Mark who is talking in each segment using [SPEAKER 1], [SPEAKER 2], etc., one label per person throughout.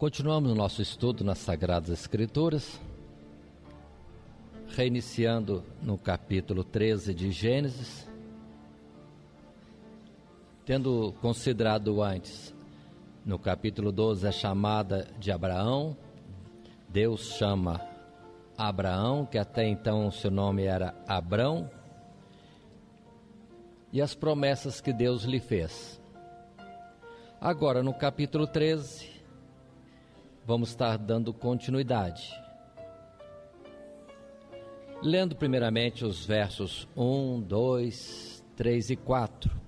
[SPEAKER 1] Continuamos o nosso estudo nas Sagradas Escrituras, reiniciando no capítulo 13 de Gênesis, tendo considerado antes, no capítulo 12, a chamada de Abraão. Deus chama Abraão, que até então seu nome era Abrão, e as promessas que Deus lhe fez. Agora, no capítulo 13, vamos estar dando continuidade, lendo primeiramente os versos 1, 2, 3 e 4.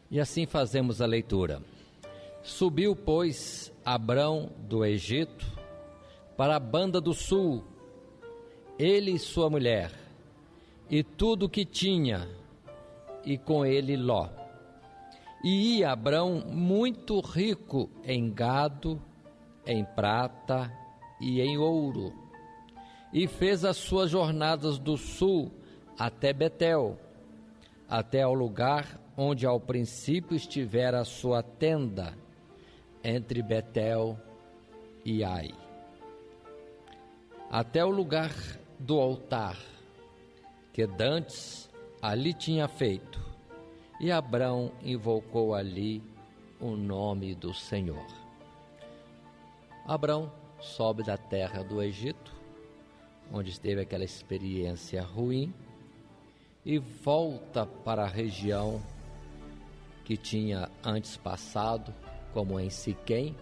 [SPEAKER 1] E assim fazemos a leitura. Subiu, pois, Abrão do Egito para a banda do sul, ele e sua mulher, e tudo o que tinha, e com ele Ló. E ia Abrão muito rico em gado, em prata e em ouro, e fez as suas jornadas do sul até Betel, até ao lugar onde ao princípio estivera a sua tenda, entre Betel e Ai, até o lugar do altar, que dantes ali tinha feito, e Abrão invocou ali o nome do Senhor. Abrão sobe da terra do Egito, onde esteve aquela experiência ruim, e volta para a região que tinha antes passado, como em Siquém,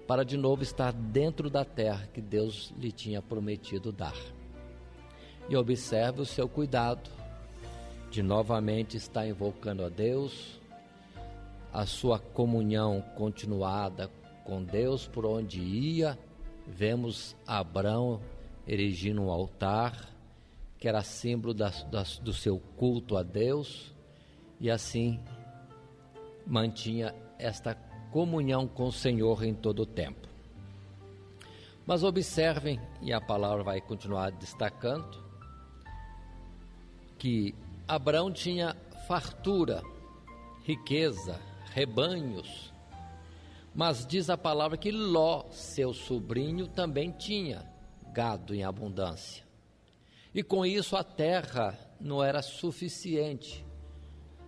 [SPEAKER 1] para de novo estar dentro da terra que Deus lhe tinha prometido dar. E observe o seu cuidado de novamente estar invocando a Deus, a sua comunhão continuada com Deus por onde ia. Vemos Abrão erigindo um altar, que era símbolo do seu culto a Deus, e assim mantinha esta comunhão com o Senhor em todo o tempo. Mas observem, e a palavra vai continuar destacando, que Abrão tinha fartura, riqueza, rebanhos, mas diz a palavra que Ló, seu sobrinho, também tinha gado em abundância. E com isso a terra não era suficiente.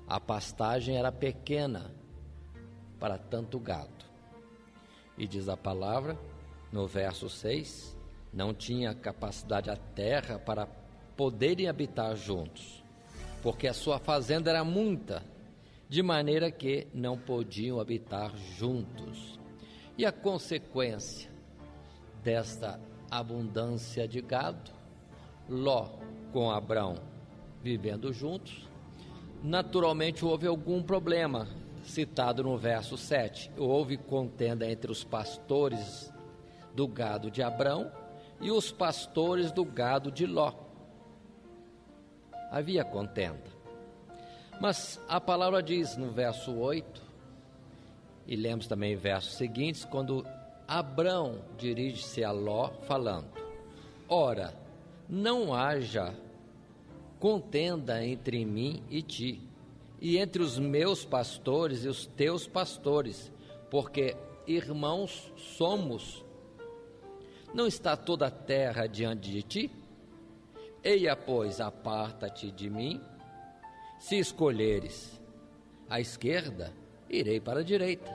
[SPEAKER 1] A pastagem era pequena para tanto gado. E diz a palavra, no verso 6, não tinha capacidade a terra para poderem habitar juntos, porque a sua fazenda era muita, de maneira que não podiam habitar juntos. E a consequência desta abundância de gado, Ló com Abrão vivendo juntos, naturalmente houve algum problema, citado no verso 7. Houve contenda entre os pastores do gado de Abrão e os pastores do gado de Ló. Havia contenda. Mas a palavra diz no verso 8, e lemos também versos seguintes, quando Abrão dirige-se a Ló falando: ora, não haja contenda entre mim e ti, e entre os meus pastores e os teus pastores, porque irmãos somos. Não está toda a terra diante de ti? Eia, pois, aparta-te de mim. Se escolheres a esquerda, irei para a direita.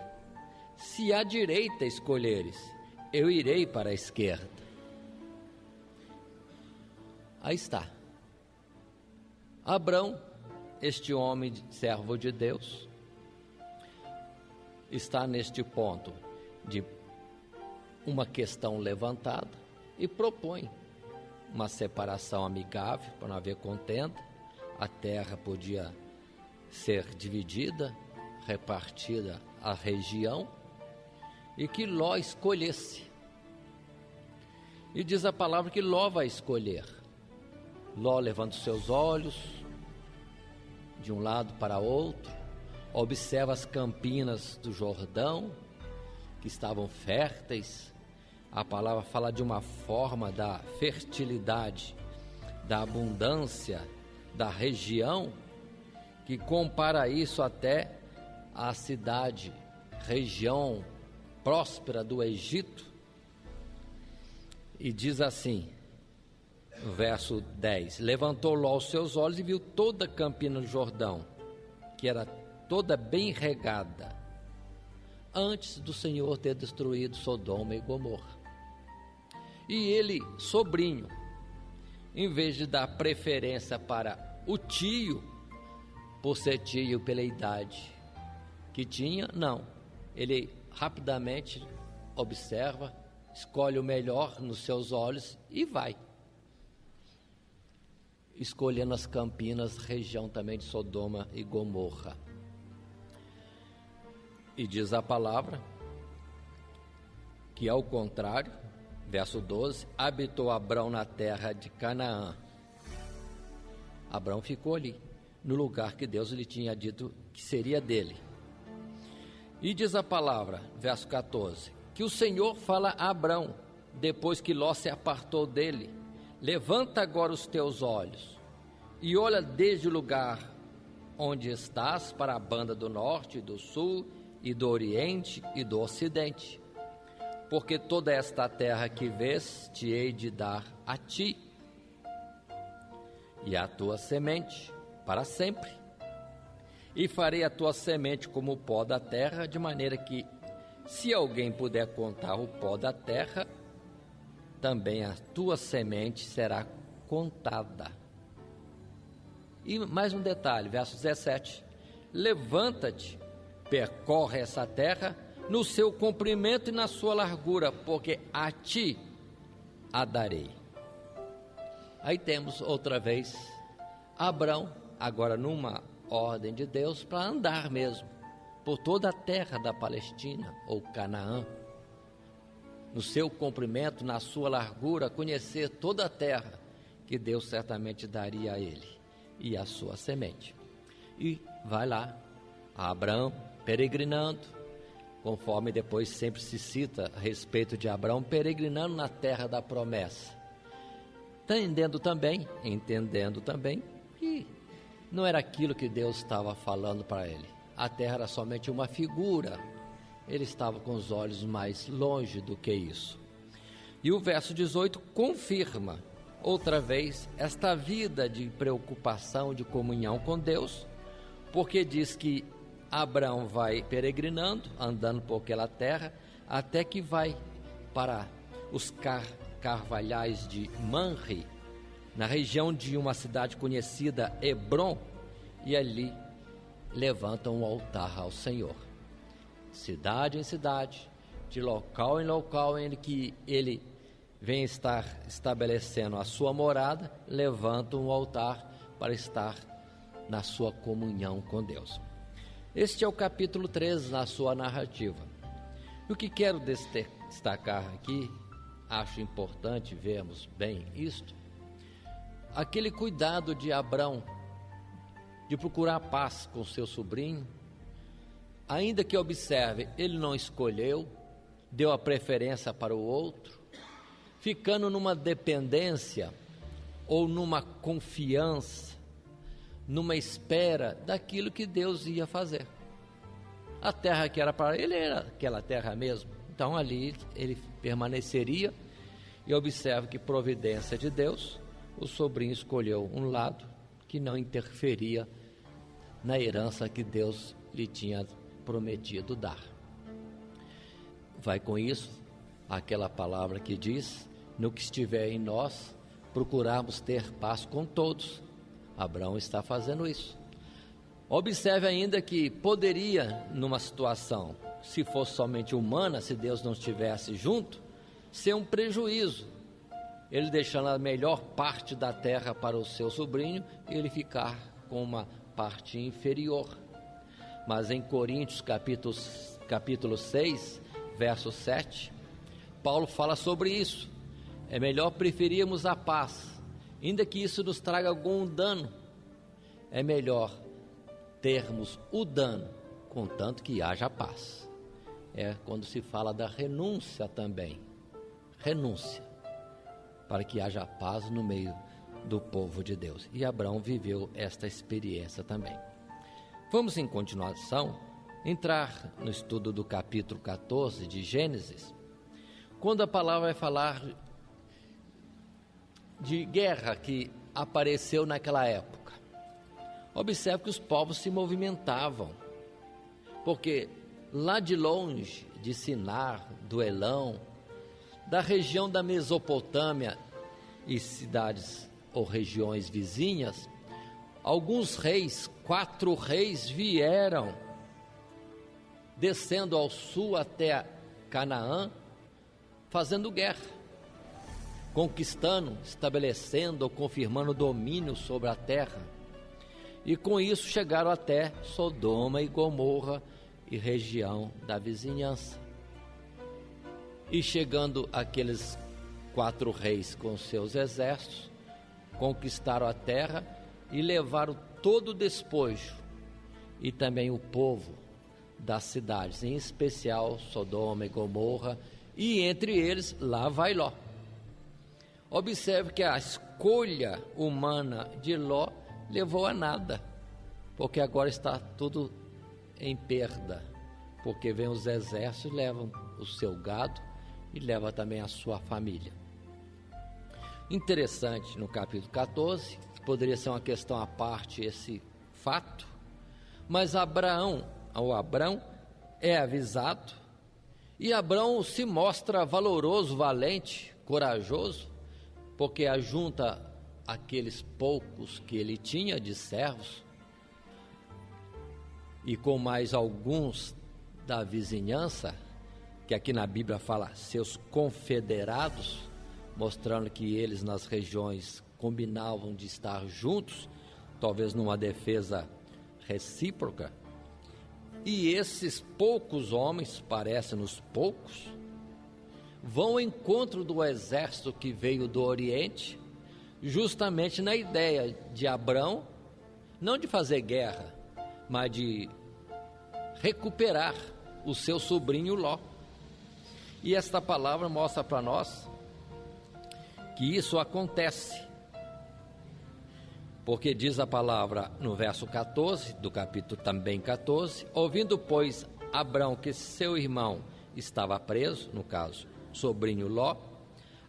[SPEAKER 1] Se a direita escolheres, eu irei para a esquerda. Aí está. Abrão, este homem servo de Deus, está neste ponto de uma questão levantada e propõe uma separação amigável para não haver contenda. A terra podia ser dividida, repartida a região, e que Ló escolhesse. E diz a palavra que Ló vai escolher. Ló levanta os seus olhos de um lado para outro, observa as campinas do Jordão, que estavam férteis. A palavra fala de uma forma da fertilidade, da abundância da região, que compara isso até à cidade, região próspera do Egito. E diz assim, no verso 10: levantou Ló os seus olhos e viu toda a campina do Jordão, que era toda bem regada, antes do Senhor ter destruído Sodoma e Gomorra. E ele, sobrinho, em vez de dar preferência para o tio, por ser tio pela idade que tinha, não. Ele rapidamente observa, escolhe o melhor nos seus olhos e vai, escolhendo as campinas, região também de Sodoma e Gomorra. E diz a palavra que, ao contrário, verso 12, habitou Abrão na terra de Canaã. Abrão ficou ali, no lugar que Deus lhe tinha dito que seria dele. E diz a palavra, verso 14, que o Senhor fala a Abrão, depois que Ló se apartou dele: levanta agora os teus olhos e olha desde o lugar onde estás para a banda do norte, do sul e do oriente e do ocidente, porque toda esta terra que vês te hei de dar a ti e à tua semente para sempre, e farei a tua semente como o pó da terra, de maneira que, se alguém puder contar o pó da terra, também a tua semente será contada. E mais um detalhe, verso 17: levanta-te, percorre essa terra no seu comprimento e na sua largura, porque a ti a darei. Aí temos outra vez Abrão, agora numa ordem de Deus para andar mesmo por toda a terra da Palestina ou Canaã, no seu comprimento, na sua largura, conhecer toda a terra que Deus certamente daria a ele e a sua semente. E vai lá, Abrão peregrinando, conforme depois sempre se cita a respeito de Abrão, peregrinando na terra da promessa, entendendo também que não era aquilo que Deus estava falando para ele. A terra era somente uma figura, ele estava com os olhos mais longe do que isso. E o verso 18 confirma outra vez esta vida de preocupação, de comunhão com Deus, porque diz que Abrão vai peregrinando, andando por aquela terra, até que vai para os carvalhais de Manre, na região de uma cidade conhecida, Hebrom, e ali levantam um altar ao Senhor. Cidade em cidade, de local em local em que ele vem estar estabelecendo a sua morada, levantam um altar para estar na sua comunhão com Deus. Este é o capítulo 13 na sua narrativa. E o que quero destacar aqui, acho importante vermos bem isto, aquele cuidado de Abrão de procurar paz com seu sobrinho, ainda que observe, ele não escolheu, deu a preferência para o outro, ficando numa dependência ou numa confiança, numa espera daquilo que Deus ia fazer. A terra que era para ele era aquela terra mesmo, então ali ele permaneceria. E observe que, providência de Deus, o sobrinho escolheu um lado que não interferia na herança que Deus lhe tinha prometido dar. Vai com isso aquela palavra que diz: no que estiver em nós, procurarmos ter paz com todos. Abraão está fazendo isso. Observe ainda que poderia, numa situação, se fosse somente humana, se Deus não estivesse junto, ser um prejuízo, ele deixando a melhor parte da terra para o seu sobrinho e ele ficar com uma parte inferior. Mas em Coríntios capítulo 6, verso 7, Paulo fala sobre isso. É melhor preferirmos a paz, ainda que isso nos traga algum dano. É melhor termos o dano contanto que haja paz. É quando se fala da renúncia também, renúncia, para que haja paz no meio do povo de Deus. E Abraão viveu esta experiência também. Vamos, em continuação, entrar no estudo do capítulo 14 de Gênesis, quando a palavra vai falar de guerra que apareceu naquela época. Observe que os povos se movimentavam, porque lá de longe, de Sinar, do Elão, da região da Mesopotâmia e cidades ou regiões vizinhas, alguns reis, 4 reis vieram, descendo ao sul até Canaã, fazendo guerra, conquistando, estabelecendo ou confirmando domínio sobre a terra. E com isso chegaram até Sodoma e Gomorra e região da vizinhança. E chegando aqueles 4 reis com seus exércitos, conquistaram a terra e levaram todo o despojo e também o povo das cidades, em especial Sodoma e Gomorra, e entre eles lá vai Ló. Observe que a escolha humana de Ló levou a nada, porque agora está tudo em perda, porque vem os exércitos, levam o seu gado e leva também a sua família. Interessante no capítulo 14, poderia ser uma questão à parte esse fato, mas Abraão é avisado, e Abraão se mostra valoroso, valente, corajoso, porque ajunta aqueles poucos que ele tinha de servos, e com mais alguns da vizinhança, que aqui na Bíblia fala seus confederados, mostrando que eles nas regiões combinavam de estar juntos, talvez numa defesa recíproca. E esses poucos homens, parecem-nos poucos, vão ao encontro do exército que veio do Oriente, justamente na ideia de Abrão, não de fazer guerra, mas de recuperar o seu sobrinho Ló. E esta palavra mostra para nós que isso acontece, porque diz a palavra no verso 14, do capítulo também 14, ouvindo, pois, Abrão que seu irmão estava preso, no caso, sobrinho Ló,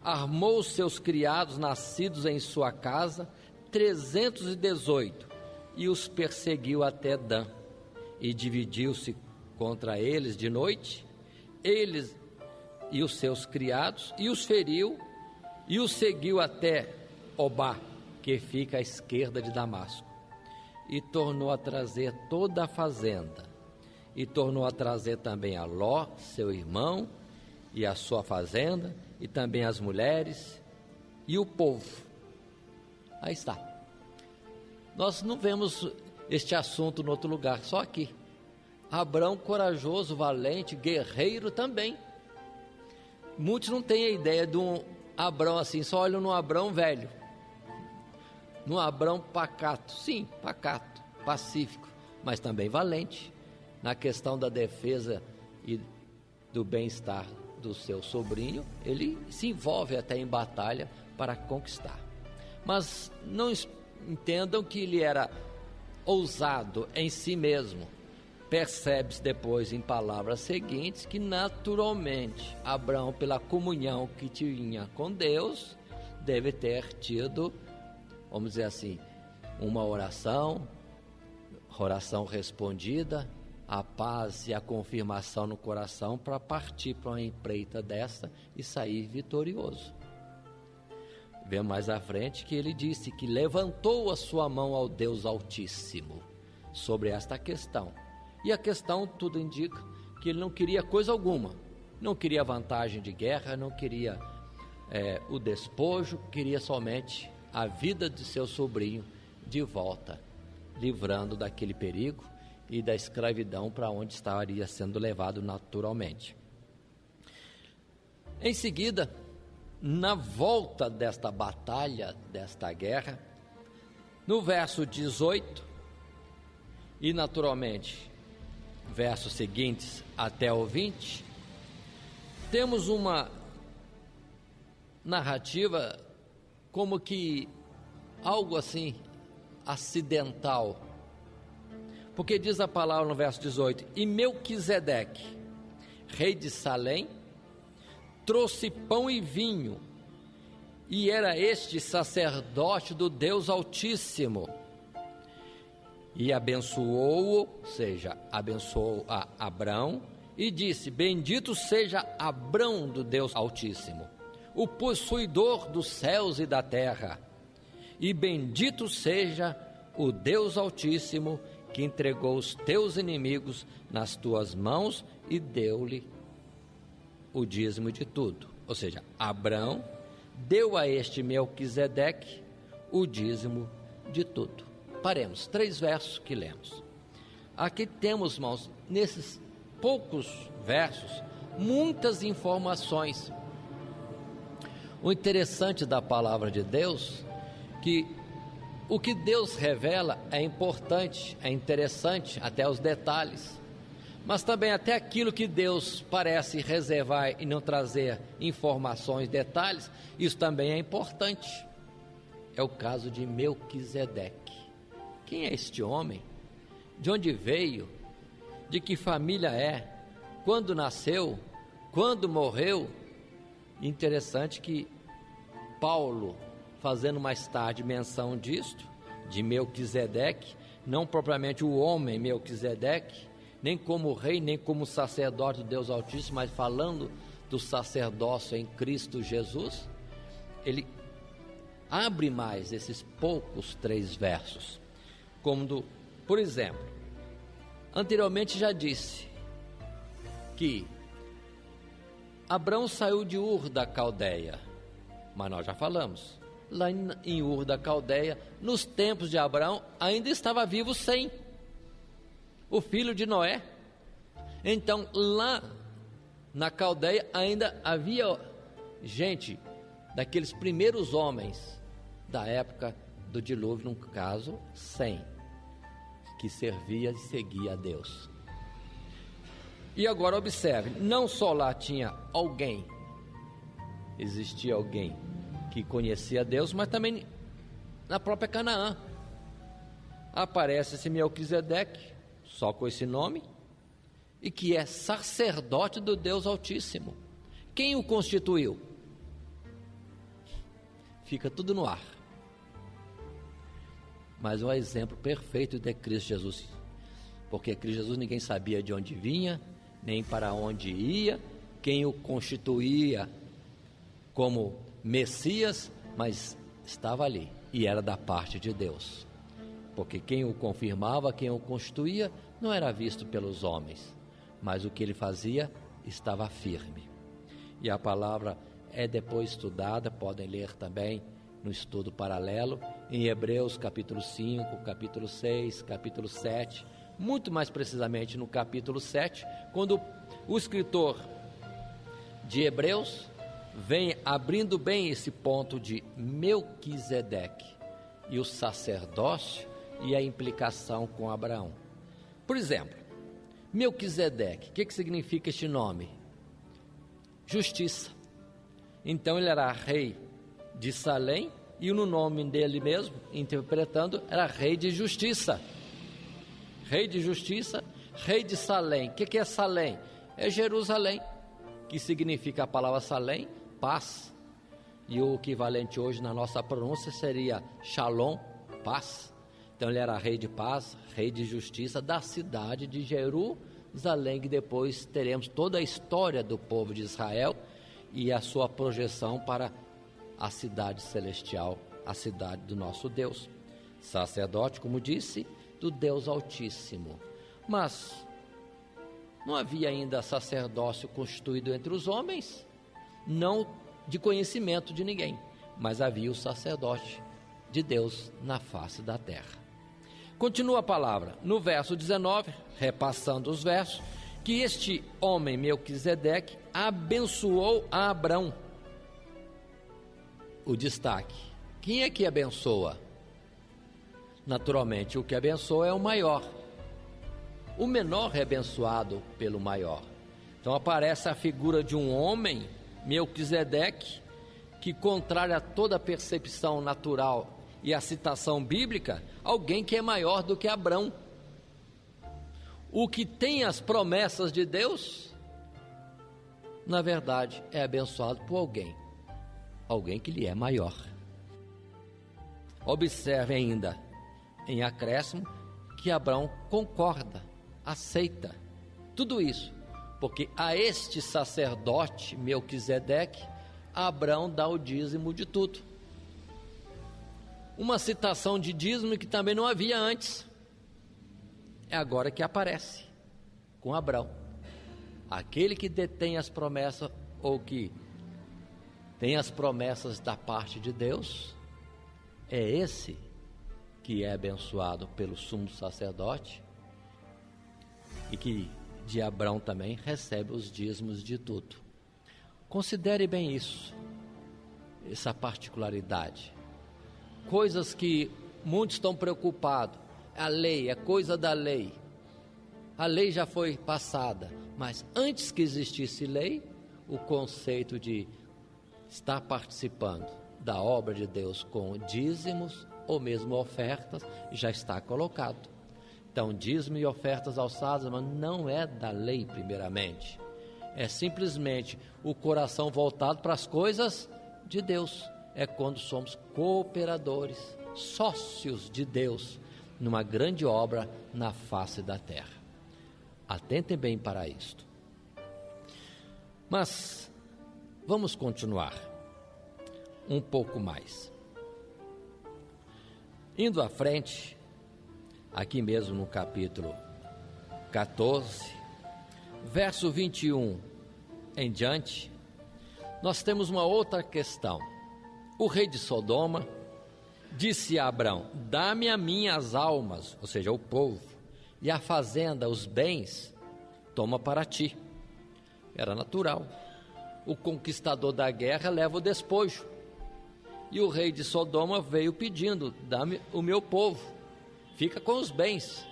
[SPEAKER 1] armou os seus criados nascidos em sua casa, 318, e os perseguiu até Dan, e dividiu-se contra eles de noite, eles e os seus criados, e os feriu, e os seguiu até Obá, que fica à esquerda de Damasco, e tornou a trazer toda a fazenda, e tornou a trazer também a Ló, seu irmão, e a sua fazenda, e também as mulheres, e o povo. Aí está. Nós não vemos este assunto em outro lugar, só aqui. Abrão, corajoso, valente, guerreiro também. Muitos não têm a ideia de um Abrão assim, só olham no Abrão velho, no Abrão pacato, sim, pacato, pacífico, mas também valente, na questão da defesa e do bem-estar do seu sobrinho. Ele se envolve até em batalha para conquistar, mas não entendam que ele era ousado em si mesmo. Percebe-se depois em palavras seguintes que naturalmente Abraão, pela comunhão que tinha com Deus, deve ter tido, vamos dizer assim, uma oração respondida, a paz e a confirmação no coração para partir para uma empreita dessa e sair vitorioso. Vemos mais à frente que ele disse que levantou a sua mão ao Deus Altíssimo sobre esta questão. E a questão, tudo indica, que ele não queria coisa alguma, não queria vantagem de guerra, não queria o despojo, queria somente a vida de seu sobrinho de volta, livrando daquele perigo e da escravidão para onde estaria sendo levado naturalmente. Em seguida, na volta desta batalha, desta guerra, no verso 18, e naturalmente versos seguintes até o 20, temos uma narrativa como que algo assim acidental, porque diz a palavra no verso 18: e Melquisedeque, rei de Salém, trouxe pão e vinho, e era este sacerdote do Deus Altíssimo, e abençoou-o, ou seja, abençoou a Abrão, e disse: bendito seja Abrão do Deus Altíssimo, o possuidor dos céus e da terra, e bendito seja o Deus Altíssimo, que entregou os teus inimigos nas tuas mãos e deu-lhe o dízimo de tudo. Ou seja, Abrão deu a este Melquisedeque o dízimo de tudo. Paremos, 3 versos que lemos. Aqui temos, irmãos, nesses poucos versos, muitas informações. O interessante da palavra de Deus, que o que Deus revela é importante, é interessante, até os detalhes, mas também até aquilo que Deus parece reservar e não trazer informações, detalhes, isso também é importante. É o caso de Melquisedeque. Quem é este homem? De onde veio? De que família é? Quando nasceu? Quando morreu? Interessante que Paulo, fazendo mais tarde menção disto, de Melquisedeque, não propriamente o homem Melquisedeque, nem como rei, nem como sacerdote do Deus Altíssimo, mas falando do sacerdócio em Cristo Jesus, ele abre mais esses poucos 3 versos, como por exemplo, anteriormente já disse que Abrão saiu de Ur da Caldeia, mas nós já falamos, lá em Ur da Caldeia, nos tempos de Abrão, ainda estava vivo Sem, o filho de Noé. Então lá na Caldeia ainda havia gente, daqueles primeiros homens da época do dilúvio, no caso Sem, que servia e seguia a Deus. E agora observe, não só lá tinha alguém, existia alguém que conhecia Deus, mas também na própria Canaã aparece esse Melquisedeque, só com esse nome, e que é sacerdote do Deus Altíssimo. Quem o constituiu? Fica tudo no ar. Mas é um exemplo perfeito de Cristo Jesus, porque Cristo Jesus ninguém sabia de onde vinha, nem para onde ia, quem o constituía como Messias, mas estava ali, e era da parte de Deus, porque quem o confirmava, quem o constituía, não era visto pelos homens, mas o que ele fazia estava firme. E a palavra é depois estudada, podem ler também no estudo paralelo, em Hebreus capítulo 5, capítulo 6, capítulo 7, muito mais precisamente no capítulo 7, quando o escritor de Hebreus vem abrindo bem esse ponto de Melquisedeque e o sacerdócio e a implicação com Abraão. Por exemplo, Melquisedeque, o que significa este nome? Justiça. Então ele era rei de Salém, e no nome dele mesmo, interpretando, era rei de justiça. Rei de justiça, rei de Salém. O que é Salém? É Jerusalém, que significa a palavra Salém, paz. E o equivalente hoje na nossa pronúncia seria Shalom, paz. Então ele era rei de paz, rei de justiça da cidade de Jerusalém, que depois teremos toda a história do povo de Israel e a sua projeção para a cidade celestial, a cidade do nosso Deus. Sacerdote, como disse, do Deus Altíssimo. Mas não havia ainda sacerdócio constituído entre os homens, não de conhecimento de ninguém, mas havia o sacerdote de Deus na face da terra. Continua a palavra, no verso 19, repassando os versos, que este homem Melquisedeque abençoou a Abrão. O destaque, quem é que abençoa? Naturalmente, o que abençoa é o maior. o menor é abençoado pelo maior. Então aparece a figura de um homem, Melquisedeque, que, contrário a toda a percepção natural e a citação bíblica, alguém que é maior do que Abrão. O que tem as promessas de Deus, na verdade, é abençoado por alguém que lhe é maior. Observe ainda, em acréscimo, que Abrão concorda, aceita tudo isso, porque a este sacerdote Melquisedeque, Abrão dá o dízimo de tudo. Uma citação de dízimo que também não havia antes, é agora que aparece com Abrão. Aquele que detém as promessas, ou que tem as promessas da parte de Deus, é esse que é abençoado pelo sumo sacerdote e que de Abrão também recebe os dízimos de tudo. Considere bem isso, essa particularidade. Coisas que muitos estão preocupados. A lei é coisa da lei. A lei já foi passada, mas antes que existisse lei, o conceito de estar participando da obra de Deus com dízimos ou mesmo ofertas já está colocado. Então, dízimo e ofertas alçadas, mas não é da lei primeiramente. É simplesmente o coração voltado para as coisas de Deus. É quando somos cooperadores, sócios de Deus, numa grande obra na face da terra. Atentem bem para isto. Mas, vamos continuar um pouco mais. Indo à frente, aqui mesmo no capítulo 14, verso 21 em diante, nós temos uma outra questão. O rei de Sodoma disse a Abrão: dá-me a mim as almas, ou seja, o povo, e a fazenda, os bens, toma para ti. Era natural. O conquistador da guerra leva o despojo. E o rei de Sodoma veio pedindo: dá-me o meu povo, fica com os bens,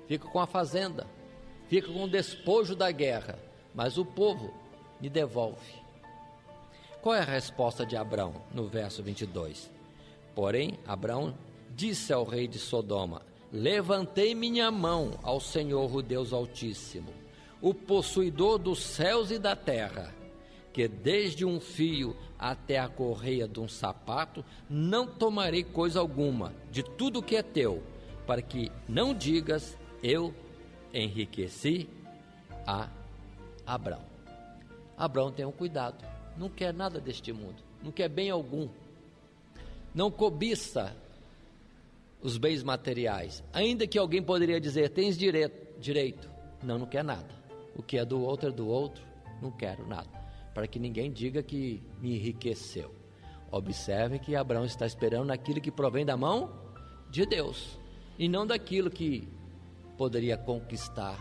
[SPEAKER 1] fica com a fazenda, fica com o despojo da guerra, mas o povo me devolve. Qual é a resposta de Abrão no verso 22? Porém, Abrão disse ao rei de Sodoma: levantei minha mão ao Senhor, o Deus Altíssimo, o possuidor dos céus e da terra, que desde um fio até a correia de um sapato não tomarei coisa alguma de tudo que é teu, para que não digas: eu enriqueci a Abrão. Abrão tem um cuidado, não quer nada deste mundo, não quer bem algum, não cobiça os bens materiais, ainda que alguém poderia dizer: tens direito. Não quer nada. O que é do outro, não quero nada, para que ninguém diga que me enriqueceu. Observe que Abrão está esperando naquilo que provém da mão de Deus, e não daquilo que poderia conquistar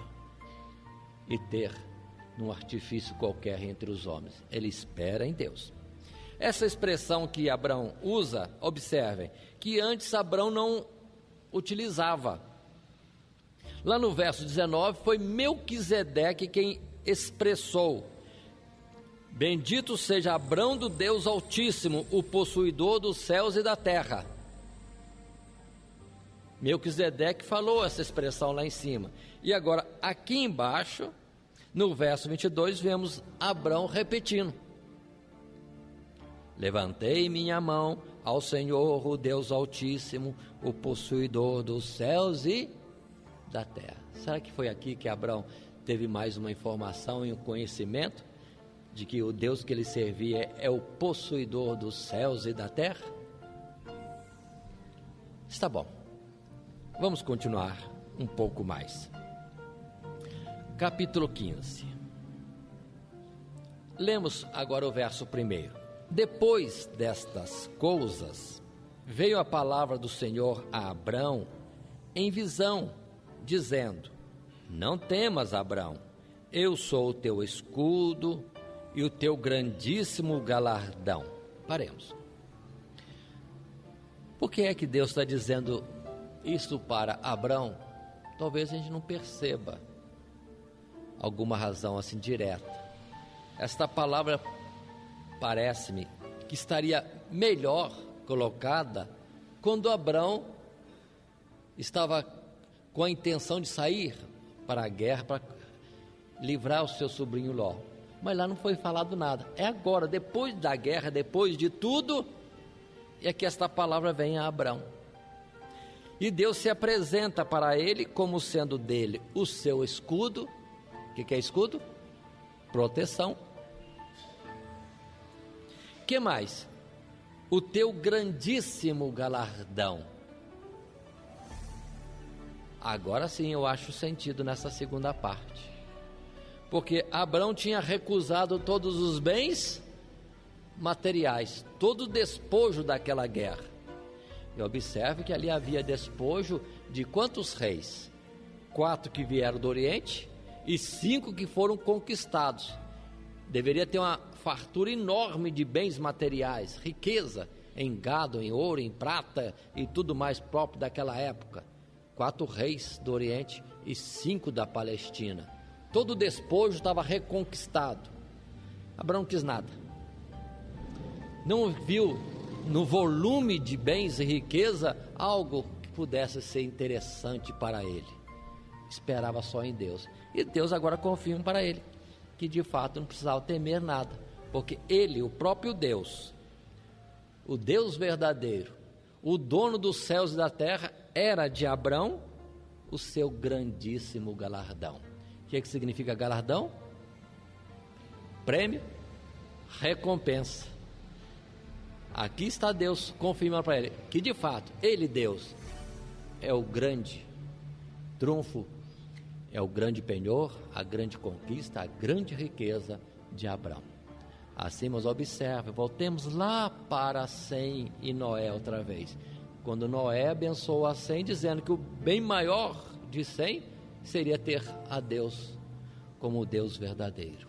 [SPEAKER 1] e ter num artifício qualquer entre os homens. Ele espera em Deus. Essa expressão que Abrão usa, observem, que antes Abrão não utilizava. Lá no verso 19, foi Melquisedeque quem expressou: bendito seja Abrão do Deus Altíssimo, o possuidor dos céus e da terra. Melquisedeque falou essa expressão lá em cima. E agora, aqui embaixo, no verso 22, vemos Abrão repetindo: levantei minha mão ao Senhor, o Deus Altíssimo, o possuidor dos céus e da terra. Será que foi aqui que Abrão teve mais uma informação e um conhecimento de que o Deus que ele servia é o possuidor dos céus e da terra? Está bom, vamos continuar um pouco mais. Capítulo 15. Lemos agora o verso 1. Depois destas coisas, veio a palavra do Senhor a Abrão em visão, dizendo: não temas, Abrão, eu sou o teu escudo e o teu grandíssimo galardão. Paremos. Por que é que Deus está dizendo isso para Abrão? talvez a gente não perceba alguma razão assim direta. Esta palavra parece-me que estaria melhor colocada quando Abrão estava com a intenção de sair para a guerra, para livrar o seu sobrinho Ló. Mas lá não foi falado nada. É agora, depois da guerra, depois de tudo, é que esta palavra vem a Abrão. E Deus se apresenta para ele como sendo dele o seu escudo. O que é escudo? Proteção. O que mais? O teu grandíssimo galardão. Agora sim eu acho sentido nessa segunda parte. Porque Abrão tinha recusado todos os bens materiais, todo o despojo daquela guerra. E observe que ali havia despojo de quantos reis? 4 que vieram do Oriente e 5 que foram conquistados. Deveria ter uma fartura enorme de bens materiais, riqueza em gado, em ouro, em prata e tudo mais próprio daquela época. 4 reis do Oriente e 5 da Palestina. Todo o despojo estava reconquistado. Abraão não quis nada. Não viu no volume de bens e riqueza algo que pudesse ser interessante para ele. Esperava só em Deus. E Deus agora confirma para ele que de fato não precisava temer nada, porque ele, o próprio Deus, o Deus verdadeiro, o dono dos céus e da terra, era de Abrão o seu grandíssimo galardão. O que é que significa galardão? Prêmio, recompensa. Aqui está Deus confirmando para ele que de fato ele, Deus, é o grande trunfo, é o grande penhor, a grande conquista, a grande riqueza de Abrão. Assim, mas observe, voltemos lá para Sem e Noé outra vez. Quando Noé abençoou a Sem, dizendo que o bem maior de Sem seria ter a Deus como o Deus verdadeiro.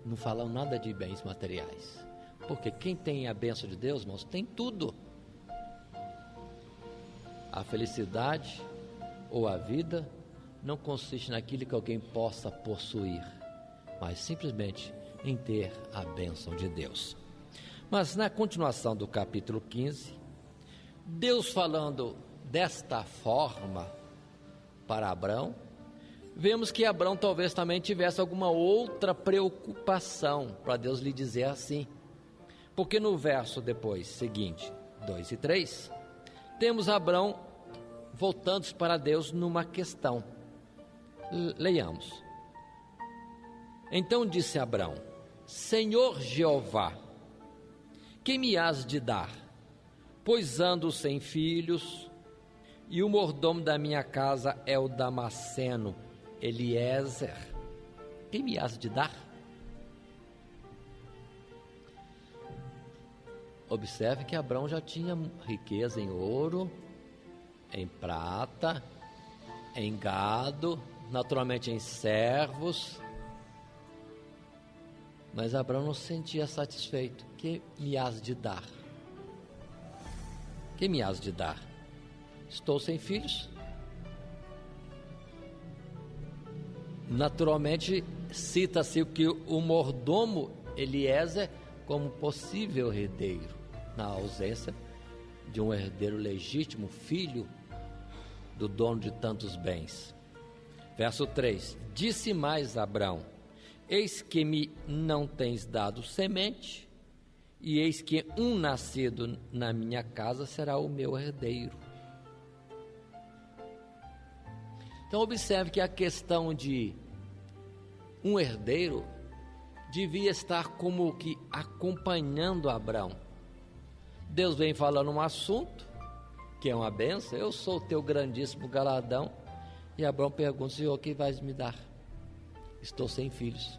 [SPEAKER 1] Não falam nada de bens materiais, porque quem tem a bênção de Deus, irmãos, tem tudo. A felicidade ou a vida não consiste naquilo que alguém possa possuir, mas simplesmente em ter a bênção de Deus. Mas na continuação do capítulo 15, Deus falando desta forma para Abrão, vemos que Abrão talvez também tivesse alguma outra preocupação para Deus lhe dizer assim, porque no verso depois seguinte, 2 e 3, temos Abrão voltando para Deus numa questão. Leiamos. Então disse Abrão: Senhor Jeová, que me has de dar? Pois ando sem filhos, e o mordomo da minha casa é o Damasceno Eliezer. Que me has de dar? Observe que Abrão já tinha riqueza em ouro, em prata, em gado, naturalmente em servos. Mas Abrão não se sentia satisfeito. Que me has de dar? Que me has de dar? Estou sem filhos. Naturalmente cita-se que o mordomo Eliezer como possível herdeiro, na ausência de um herdeiro legítimo, filho do dono de tantos bens. Verso 3: Disse mais Abrão: Eis que me não tens dado semente, e eis que um nascido na minha casa será o meu herdeiro. Então observe que a questão de um herdeiro devia estar como que acompanhando Abrão. Deus vem falando um assunto que é uma bênção, eu sou o teu grandíssimo galardão, e Abrão pergunta: Senhor, o que vais me dar? Estou sem filhos.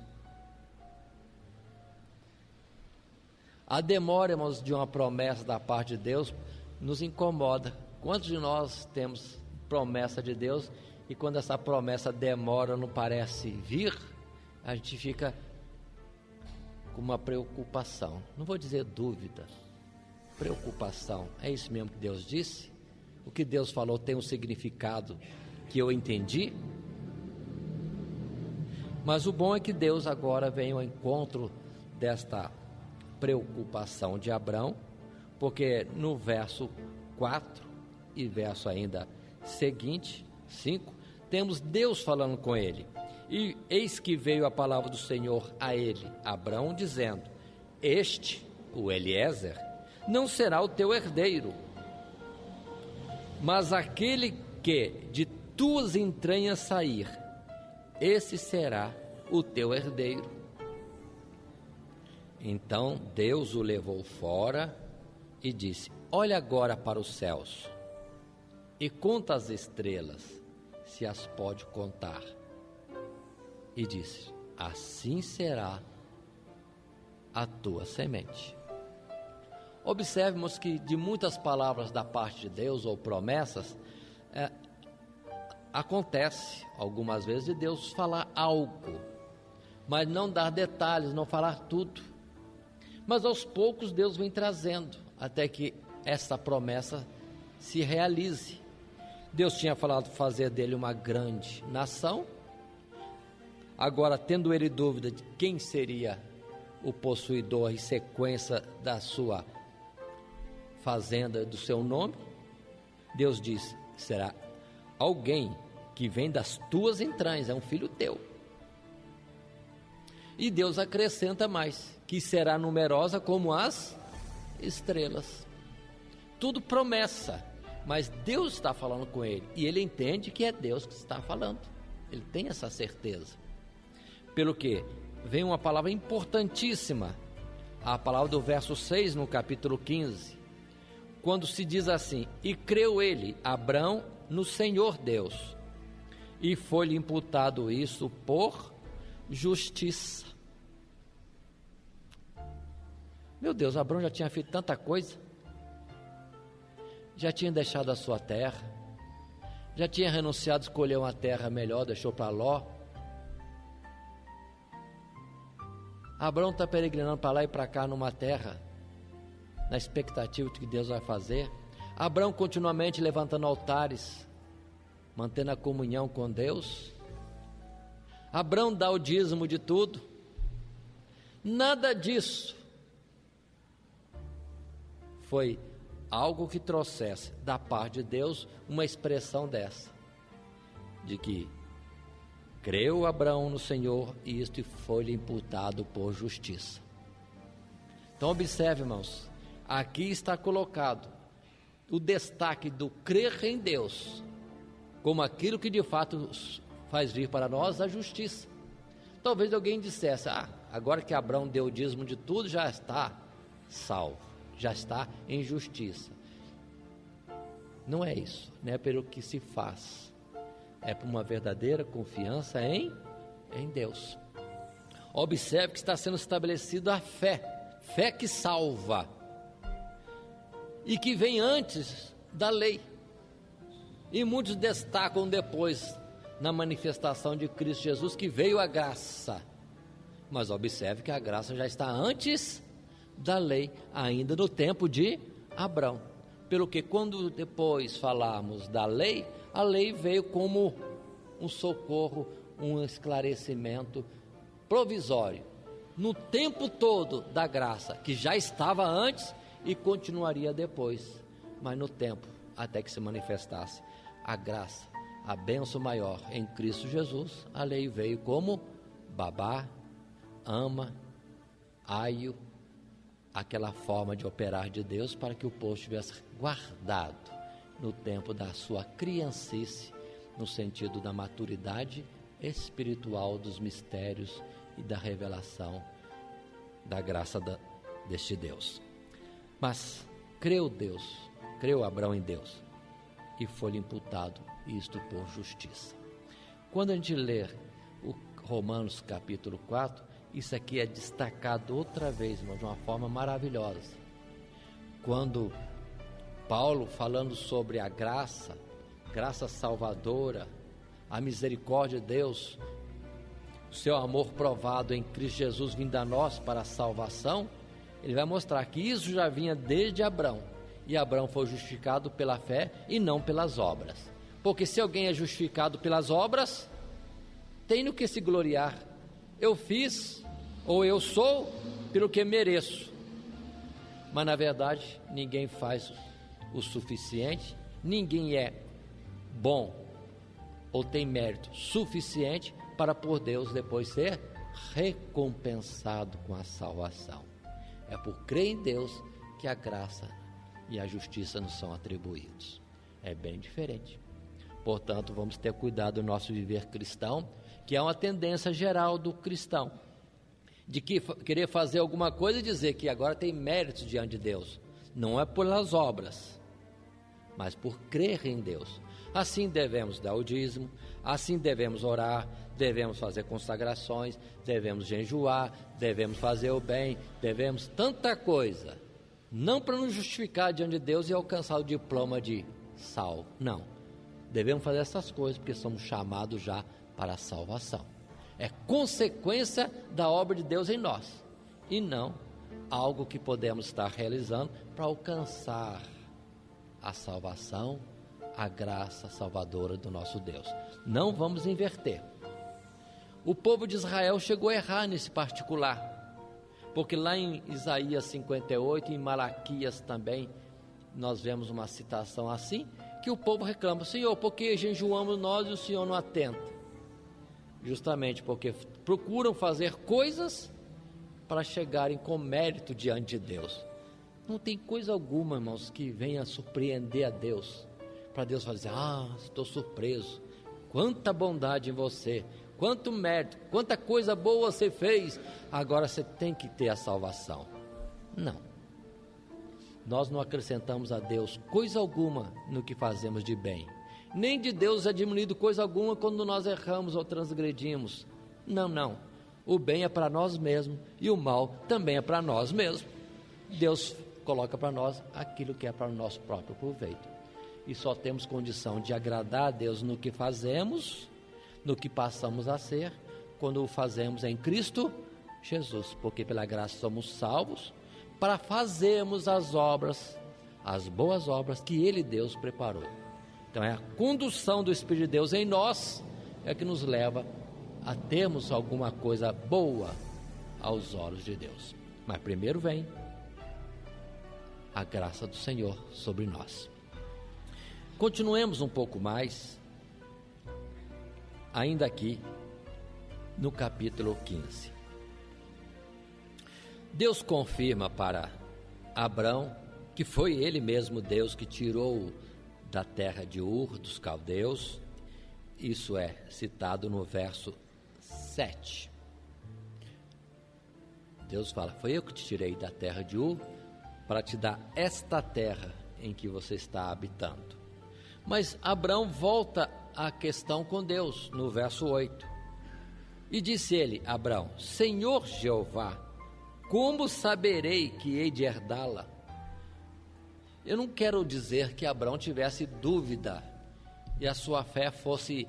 [SPEAKER 1] A demora, irmãos, de uma promessa da parte de Deus nos incomoda. Quantos de nós temos promessa de Deus e quando essa promessa demora, não parece vir, a gente fica com uma preocupação, não vou dizer dúvida, preocupação. É isso mesmo que Deus disse? o que Deus falou tem um significado que eu entendi? Mas o bom é que Deus agora vem ao encontro desta preocupação de Abrão, porque no verso 4 e verso ainda seguinte, 5, temos Deus falando com ele. E eis que veio a palavra do Senhor a ele, Abrão, dizendo: este, o Eliezer, não será o teu herdeiro, mas aquele que de tuas entranhas sair, esse será o teu herdeiro. Então Deus o levou fora e disse: olha agora para os céus e conta as estrelas, se as pode contar. E disse: assim será a tua semente. Observemos que de muitas palavras da parte de Deus ou promessas, acontece algumas vezes de Deus falar algo, mas não dar detalhes, não falar tudo. Mas aos poucos Deus vem trazendo, até que essa promessa se realize. Deus tinha falado fazer dele uma grande nação. Agora, tendo ele dúvida de quem seria o possuidor e sequência da sua fazenda, do seu nome, Deus diz: será alguém que vem das tuas entranhas, é um filho teu. E Deus acrescenta mais, que será numerosa como as estrelas. Tudo promessa, mas Deus está falando com ele, e ele entende que é Deus que está falando, ele tem essa certeza. Pelo que vem uma palavra importantíssima, a palavra do verso 6 no capítulo 15, quando se diz assim: e creu ele, Abrão, no Senhor Deus, e foi-lhe imputado isso por justiça. Meu Deus, Abrão já tinha feito tanta coisa, já tinha deixado a sua terra, já tinha renunciado a escolher uma terra melhor, deixou para Ló. Abrão está peregrinando para lá e para cá numa terra, na expectativa de que Deus vai fazer. Abrão continuamente levantando altares, mantendo a comunhão com Deus. Abrão dá o dízimo de tudo. Nada disso foi algo que trouxesse da parte de Deus uma expressão dessa, de que creu Abrão no Senhor e isto foi-lhe imputado por justiça. Então observe, irmãos, aqui está colocado o destaque do crer em Deus como aquilo que de fato faz vir para nós a justiça. Talvez alguém dissesse: agora que Abrão deu o dízimo de tudo, já está salvo, já está em justiça. Não é isso, não é pelo que se faz, é por uma verdadeira confiança em Deus. Observe que está sendo estabelecida a fé que salva, e que vem antes da lei, e muitos destacam depois, na manifestação de Cristo Jesus, que veio a graça. Mas observe que a graça já está antes da lei, ainda no tempo de Abrão. Pelo que quando depois falarmos da lei, a lei veio como um socorro, um esclarecimento provisório, no tempo todo da graça, que já estava antes e continuaria depois, mas no tempo, até que se manifestasse a graça, a bênção maior em Cristo Jesus, a lei veio como babá, ama, aio, aquela forma de operar de Deus para que o povo estivesse guardado no tempo da sua criancice, no sentido da maturidade espiritual dos mistérios e da revelação da graça deste Deus. Mas creu Abrão em Deus, e foi-lhe imputado isto por justiça. Quando a gente lê o Romanos capítulo 4, isso aqui é destacado outra vez, irmão, de uma forma maravilhosa. Quando Paulo, falando sobre a graça salvadora, a misericórdia de Deus, o seu amor provado em Cristo Jesus vindo a nós para a salvação, ele vai mostrar que isso já vinha desde Abrão, E Abraão foi justificado pela fé e não pelas obras. Porque se alguém é justificado pelas obras, tem no que se gloriar. Eu fiz, ou eu sou, pelo que mereço. Mas na verdade, ninguém faz o suficiente, ninguém é bom ou tem mérito suficiente para por Deus depois ser recompensado com a salvação. É por crer em Deus que a graça e a justiça nos são atribuídos. É bem diferente. Portanto, vamos ter cuidado do nosso viver cristão, que é uma tendência geral do cristão, de querer fazer alguma coisa e dizer que agora tem méritos diante de Deus. Não é pelas obras, mas por crer em Deus. Assim devemos dar o dízimo, assim devemos orar, devemos fazer consagrações, devemos jejuar, devemos fazer o bem, devemos tanta coisa. Não para nos justificar diante de Deus e alcançar o diploma de salvo, não. Devemos fazer essas coisas porque somos chamados já para a salvação. É consequência da obra de Deus em nós, e não algo que podemos estar realizando para alcançar a salvação, a graça salvadora do nosso Deus. Não vamos inverter. O povo de Israel chegou a errar nesse particular, porque lá em Isaías 58 e em Malaquias também nós vemos uma citação assim, que o povo reclama: Senhor, por que jejuamos nós e o Senhor não atenta? Justamente porque procuram fazer coisas para chegarem com mérito diante de Deus. Não tem coisa alguma, irmãos, que venha surpreender a Deus, para Deus fazer: estou surpreso, quanta bondade em você, quanto mérito, quanta coisa boa você fez, agora você tem que ter a salvação. Não, nós não acrescentamos a Deus coisa alguma no que fazemos de bem, nem de Deus é diminuído coisa alguma quando nós erramos ou transgredimos. Não, o bem é para nós mesmos e o mal também é para nós mesmos. Deus coloca para nós aquilo que é para o nosso próprio proveito, e só temos condição de agradar a Deus no que fazemos, no que passamos a ser, quando o fazemos em Cristo Jesus, porque pela graça somos salvos para fazermos as obras, as boas obras que Ele, Deus, preparou. Então é a condução do Espírito de Deus em nós é que nos leva a termos alguma coisa boa aos olhos de Deus. Mas primeiro vem a graça do Senhor sobre nós. Continuemos um pouco mais, ainda aqui no capítulo 15. Deus confirma para Abrão que foi Ele mesmo Deus que tirou da terra de Ur, dos caldeus. Isso é citado no verso 7. Deus fala: foi eu que te tirei da terra de Ur para te dar esta terra em que você está habitando. Mas Abrão volta à questão com Deus no verso 8. E disse ele, Abrão: Senhor Jeová, como saberei que hei de herdá-la? Eu não quero dizer que Abrão tivesse dúvida e a sua fé fosse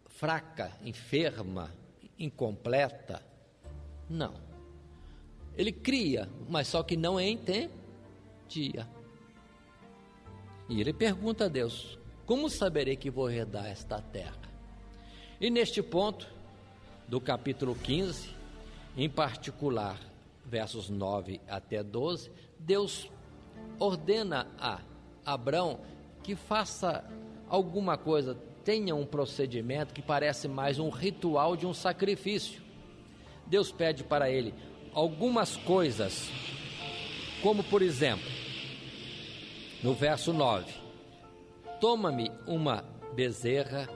[SPEAKER 1] fraca, enferma, incompleta. Não. Ele cria, mas só que não entendia. E ele pergunta a Deus: como saberei que vou herdar esta terra? E neste ponto do capítulo 15, em particular, versos 9 até 12, Deus ordena a Abrão que faça alguma coisa, tenha um procedimento que parece mais um ritual de um sacrifício. Deus pede para ele algumas coisas, como por exemplo, no verso 9: toma-me uma bezerra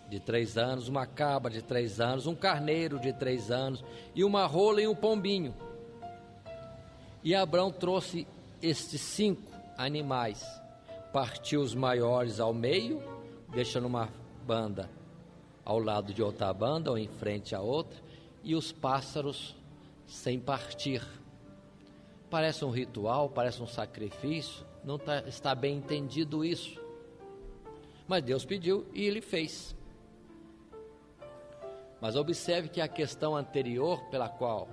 [SPEAKER 1] de 3 anos, uma cabra de 3 anos, um carneiro de 3 anos, e uma rola e um pombinho. E Abrão trouxe estes 5 animais, partiu os maiores ao meio, deixando uma banda ao lado de outra banda, ou em frente a outra, e os pássaros sem partir. Parece um ritual, parece um sacrifício, não está bem entendido isso. Mas Deus pediu e ele fez. Mas observe que a questão anterior pela qual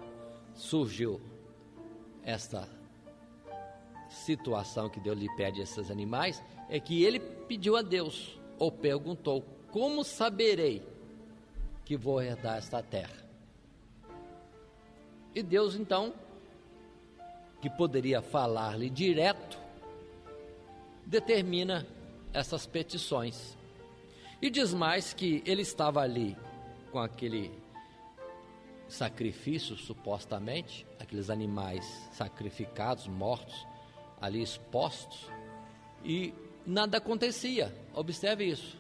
[SPEAKER 1] surgiu esta situação que Deus lhe pede a esses animais é que ele pediu a Deus, ou perguntou: como saberei que vou herdar esta terra? E Deus então, que poderia falar-lhe direto, determina essas petições. E diz mais que ele estava ali com aquele sacrifício, supostamente, aqueles animais sacrificados, mortos, ali expostos, e nada acontecia. Observe isso.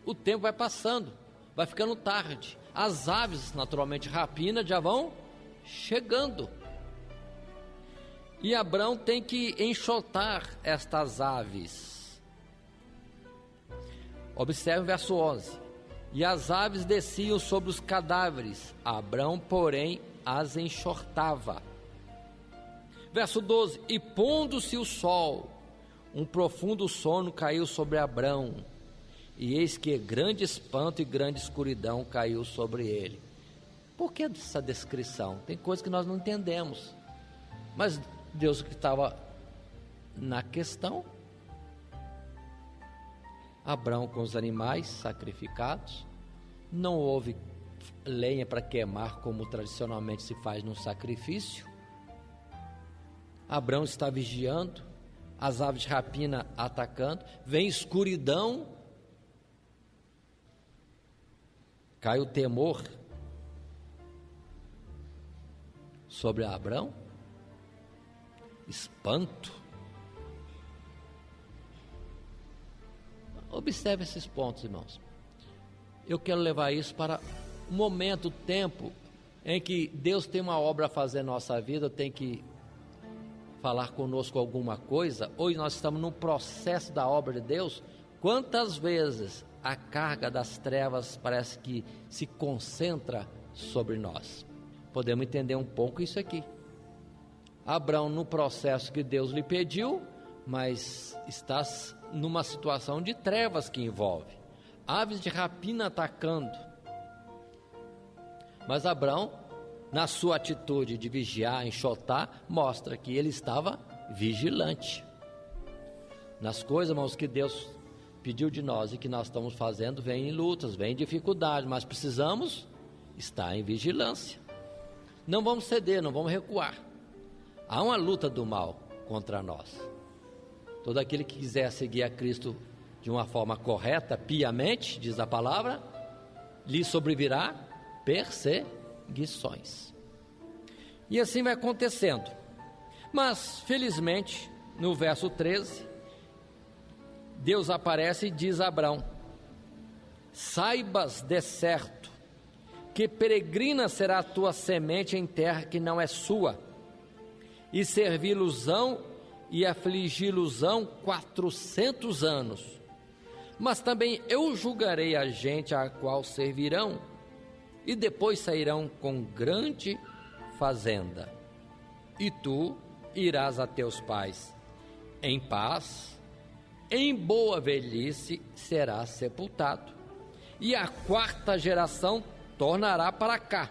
[SPEAKER 1] O tempo vai passando, vai ficando tarde. As aves, naturalmente rapinas, já vão chegando. E Abrão tem que enxotar estas aves. Observe o verso 11. E as aves desciam sobre os cadáveres, Abrão, porém, as enxotava. Verso 12. E pondo-se o sol, um profundo sono caiu sobre Abrão, e eis que grande espanto e grande escuridão caiu sobre ele. Por que essa descrição? Tem coisas que nós não entendemos, mas Deus que estava na questão. Abrão com os animais sacrificados, não houve lenha para queimar como tradicionalmente se faz num sacrifício. Abrão está vigiando, as aves de rapina atacando, vem escuridão, cai o temor sobre Abrão, espanto. Observe esses pontos, irmãos. Eu quero levar isso para um momento, tempo em que Deus tem uma obra a fazer na nossa vida, tem que falar conosco alguma coisa, ou nós estamos num processo da obra de Deus. Quantas vezes a carga das trevas parece que se concentra sobre nós? Podemos entender um pouco isso aqui. Abrão no processo que Deus lhe pediu, mas está numa situação de trevas que envolve aves de rapina atacando. Mas Abrão, na sua atitude de vigiar, enxotar, mostra que ele estava vigilante nas coisas, irmãos, que Deus pediu de nós e que nós estamos fazendo. Vem lutas, vem dificuldades, mas precisamos estar em vigilância. Não vamos ceder, não vamos recuar. Há uma luta do mal contra nós. Todo aquele que quiser seguir a Cristo de uma forma correta, piamente, diz a palavra, lhe sobrevirá perseguições. E assim vai acontecendo. Mas, felizmente, no verso 13, Deus aparece e diz a Abrão: saibas de certo que peregrina será a tua semente em terra que não é sua, e servi-los-ão e afligi-los-ão 400 anos. Mas também eu julgarei a gente a qual servirão, e depois sairão com grande fazenda. E tu irás a teus pais em paz, em boa velhice serás sepultado. E a quarta geração tornará para cá,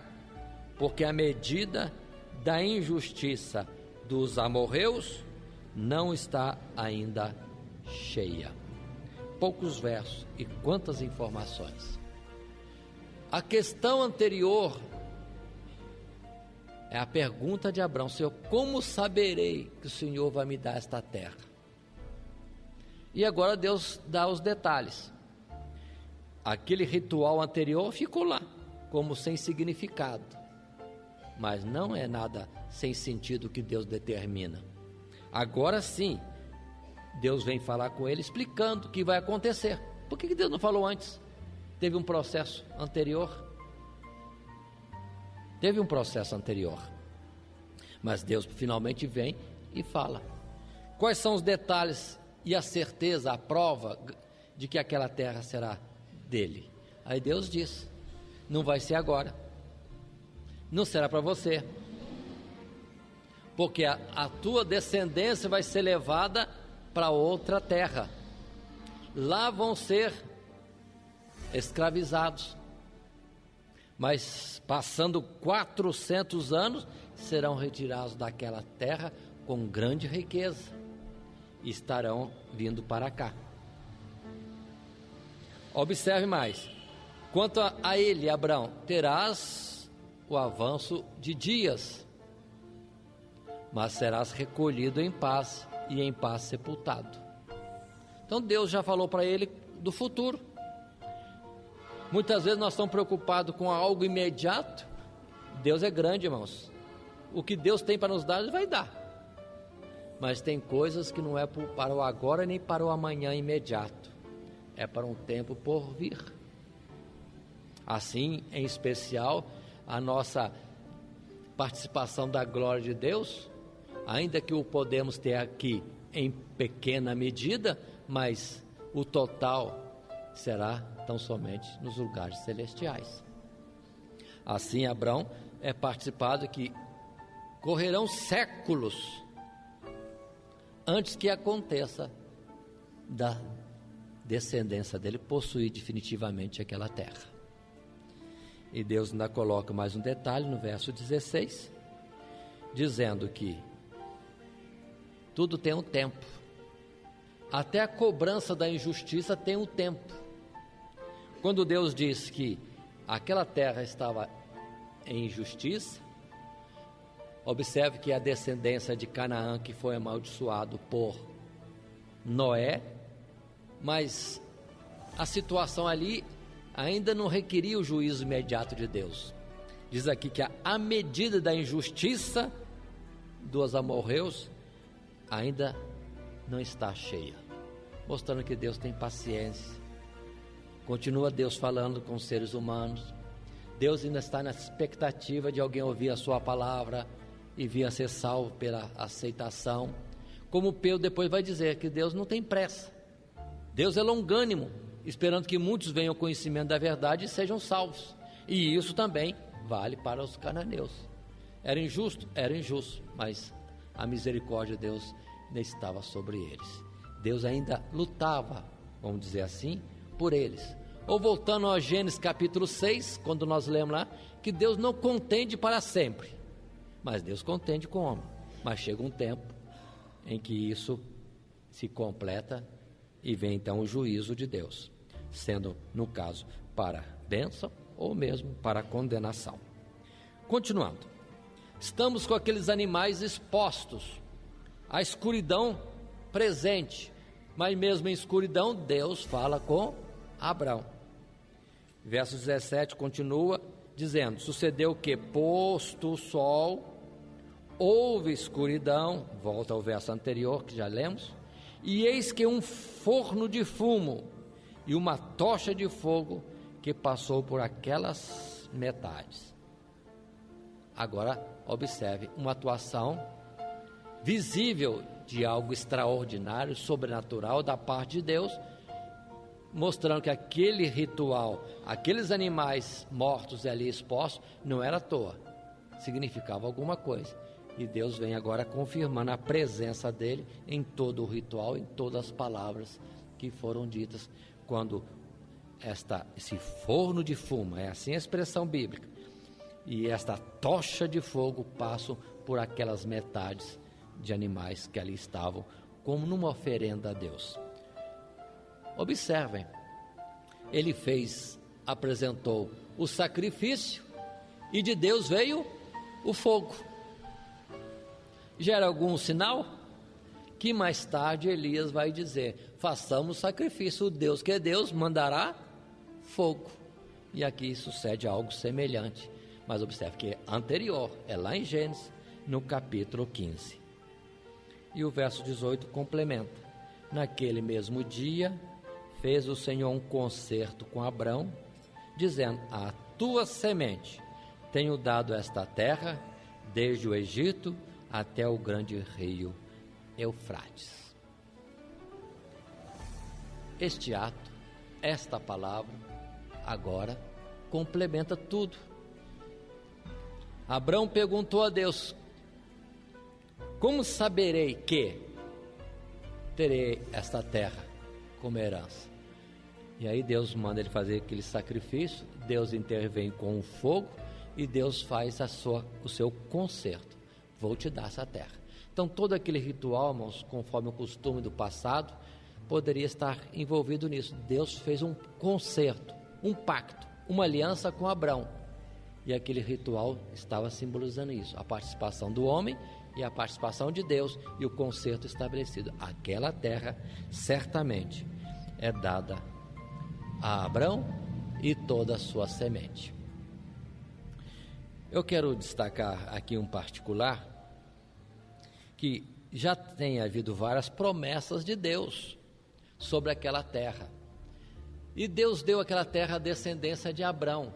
[SPEAKER 1] porque a medida da injustiça dos amorreus não está ainda cheia. Poucos versos e quantas informações. A questão anterior é a pergunta de Abrão: Senhor, como saberei que o Senhor vai me dar esta terra? E agora Deus dá os detalhes. Aquele ritual anterior ficou lá, como sem significado, mas não é nada sem sentido que Deus determina. Agora sim, Deus vem falar com ele, explicando o que vai acontecer. Por que Deus não falou antes? Teve um processo anterior. Teve um processo anterior. Mas Deus finalmente vem e fala. Quais são os detalhes e a certeza, a prova de que aquela terra será dele? Aí Deus diz: não vai ser agora. Não será para você. Porque a tua descendência vai ser levada para outra terra. Lá vão ser escravizados. Mas passando 400 anos, serão retirados daquela terra com grande riqueza. estarão vindo para cá. Observe mais. Quanto a ele, Abraão, terás o avanço de dias, mas serás recolhido em paz e em paz sepultado. Então Deus já falou para ele do futuro. Muitas vezes nós estamos preocupados com algo imediato. Deus é grande, irmãos. O que Deus tem para nos dar, Ele vai dar. Mas tem coisas que não é para o agora nem para o amanhã imediato. É para um tempo por vir. Assim, em especial, a nossa participação da glória de Deus, ainda que o podemos ter aqui em pequena medida, mas o total será tão somente nos lugares celestiais. Assim, Abraão é participado que correrão séculos antes que aconteça da descendência dele possuir definitivamente aquela terra. E Deus ainda coloca mais um detalhe no verso 16, dizendo que tudo tem um tempo. Até a cobrança da injustiça tem um tempo. Quando Deus diz que aquela terra estava em injustiça, observe que a descendência de Canaã que foi amaldiçoado por Noé, mas a situação ali ainda não requeria o juízo imediato de Deus. Diz aqui que a medida da injustiça dos amorreus ainda não está cheia, mostrando que Deus tem paciência. Continua Deus falando com os seres humanos. Deus ainda está na expectativa de alguém ouvir a sua palavra e vir a ser salvo pela aceitação. Como Pedro depois vai dizer que Deus não tem pressa. Deus é longânimo, esperando que muitos venham ao conhecimento da verdade e sejam salvos. E isso também vale para os cananeus. Era injusto? Era injusto, mas a misericórdia de Deus ainda estava sobre eles. Deus ainda lutava, vamos dizer assim, por eles. Ou voltando a Gênesis capítulo 6, quando nós lemos lá, que Deus não contende para sempre, mas Deus contende com o homem. Mas chega um tempo em que isso se completa e vem então o juízo de Deus, sendo no caso para bênção ou mesmo para condenação. Continuando, estamos com aqueles animais expostos, a escuridão presente, mas mesmo em escuridão Deus fala com Abraão. Verso 17 continua dizendo: sucedeu que, posto o sol, houve escuridão. Volta ao verso anterior que já lemos. E eis que um forno de fumo e uma tocha de fogo que passou por aquelas metades. Agora observe uma atuação visível de algo extraordinário, sobrenatural da parte de Deus, mostrando que aquele ritual, aqueles animais mortos ali expostos, não era à toa, significava alguma coisa. E Deus vem agora confirmando a presença dele em todo o ritual, em todas as palavras que foram ditas, quando esse forno de fumo, é assim a expressão bíblica, e esta tocha de fogo passam por aquelas metades de animais que ali estavam, como numa oferenda a Deus. Observem, ele apresentou o sacrifício e de Deus veio o fogo. Gera algum sinal? Que mais tarde Elias vai dizer: façamos sacrifício, o Deus que é Deus mandará fogo. E aqui sucede algo semelhante, mas observe que é anterior, é lá em Gênesis, no capítulo 15. E o verso 18 complementa: naquele mesmo dia fez o Senhor um concerto com Abrão, dizendo: a tua semente tenho dado esta terra, desde o Egito até o grande rio Eufrates. Este ato, esta palavra, agora complementa tudo. Abrão perguntou a Deus: como saberei que terei esta terra como herança? E aí Deus manda ele fazer aquele sacrifício, Deus intervém com o fogo e Deus faz o seu conserto: vou te dar essa terra. Então todo aquele ritual, irmãos, conforme o costume do passado, poderia estar envolvido nisso. Deus fez um concerto, um pacto, uma aliança com Abrão, e aquele ritual estava simbolizando isso, a participação do homem e a participação de Deus e o concerto estabelecido. Aquela terra certamente é dada a Abrão e toda a sua semente. Eu quero destacar aqui um particular, que já tem havido várias promessas de Deus sobre aquela terra, e Deus deu aquela terra à descendência de Abrão.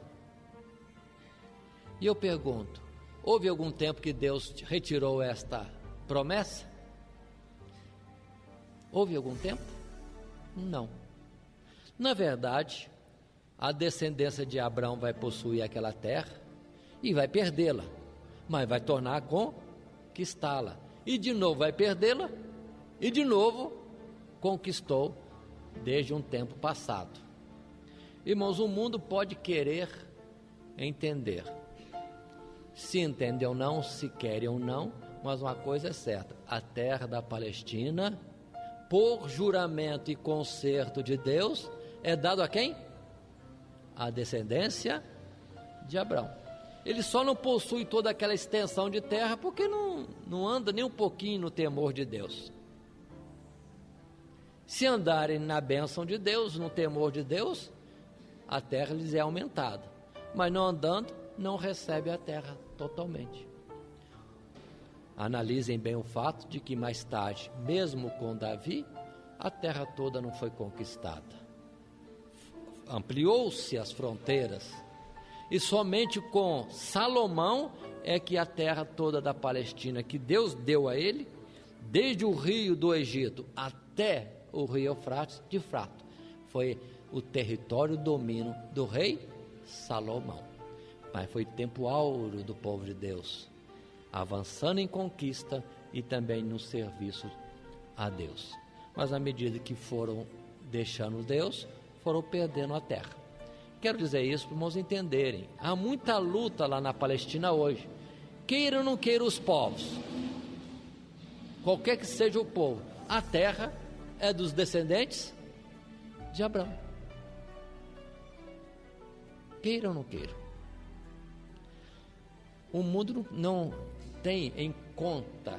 [SPEAKER 1] E eu pergunto, houve algum tempo que Deus retirou esta promessa? Houve algum tempo? Não. Na verdade, a descendência de Abrão vai possuir aquela terra e vai perdê-la, mas vai tornar a conquistá-la, e de novo vai perdê-la, e de novo conquistou desde um tempo passado. Irmãos, o mundo pode querer entender, se entende ou não, se quer ou não, mas uma coisa é certa: a terra da Palestina, por juramento e concerto de Deus, é dado a quem? A descendência de Abrão. Ele só não possui toda aquela extensão de terra porque não anda nem um pouquinho no temor de Deus. Se andarem na bênção de Deus, no temor de Deus, a terra lhes é aumentada, mas não andando, não recebe a terra totalmente. Analisem bem o fato de que mais tarde, mesmo com Davi, a terra toda não foi conquistada. Ampliou-se as fronteiras, e somente com Salomão é que a terra toda da Palestina, que Deus deu a ele, desde o rio do Egito até o rio Eufrates, de fato, foi o território domínio do rei Salomão. Mas foi tempo áureo do povo de Deus, avançando em conquista e também no serviço a Deus. Mas à medida que foram deixando Deus, foram perdendo a terra. Quero dizer isso para os irmãos entenderem. Há muita luta lá na Palestina hoje. Queira ou não queira os povos, qualquer que seja o povo, a terra é dos descendentes de Abrão. Queira ou não queira. O mundo não tem em conta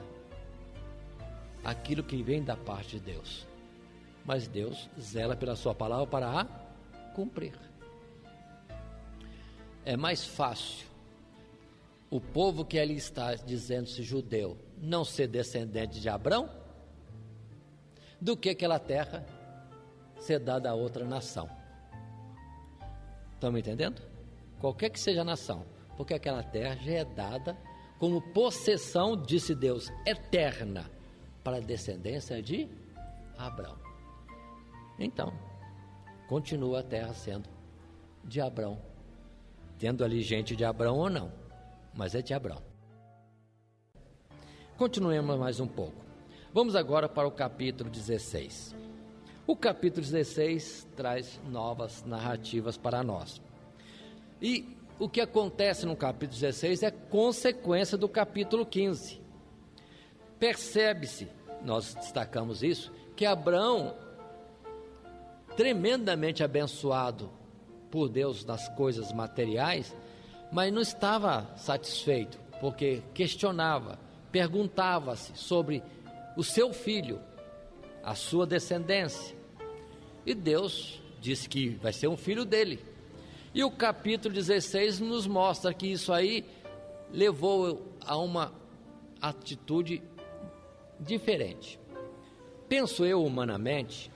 [SPEAKER 1] aquilo que vem da parte de Deus, mas Deus zela pela sua palavra para a cumprir. É mais fácil o povo que ali está dizendo-se judeu não ser descendente de Abrão do que aquela terra ser dada a outra nação. Estão me entendendo? Qualquer que seja a nação, porque aquela terra já é dada como possessão, disse Deus, eterna para a descendência de Abrão. Então, continua a terra sendo de Abrão, tendo ali gente de Abrão ou não, mas é de Abrão. Continuemos mais um pouco. Vamos agora para o capítulo 16. O capítulo 16 traz novas narrativas para nós. E o que acontece no capítulo 16 é consequência do capítulo 15. Percebe-se, nós destacamos isso, que Abrão, tremendamente abençoado por Deus nas coisas materiais, mas não estava satisfeito, porque questionava, perguntava-se sobre o seu filho, a sua descendência, e Deus disse que vai ser um filho dele. E o capítulo 16 nos mostra que isso aí levou a uma atitude diferente. Penso eu humanamente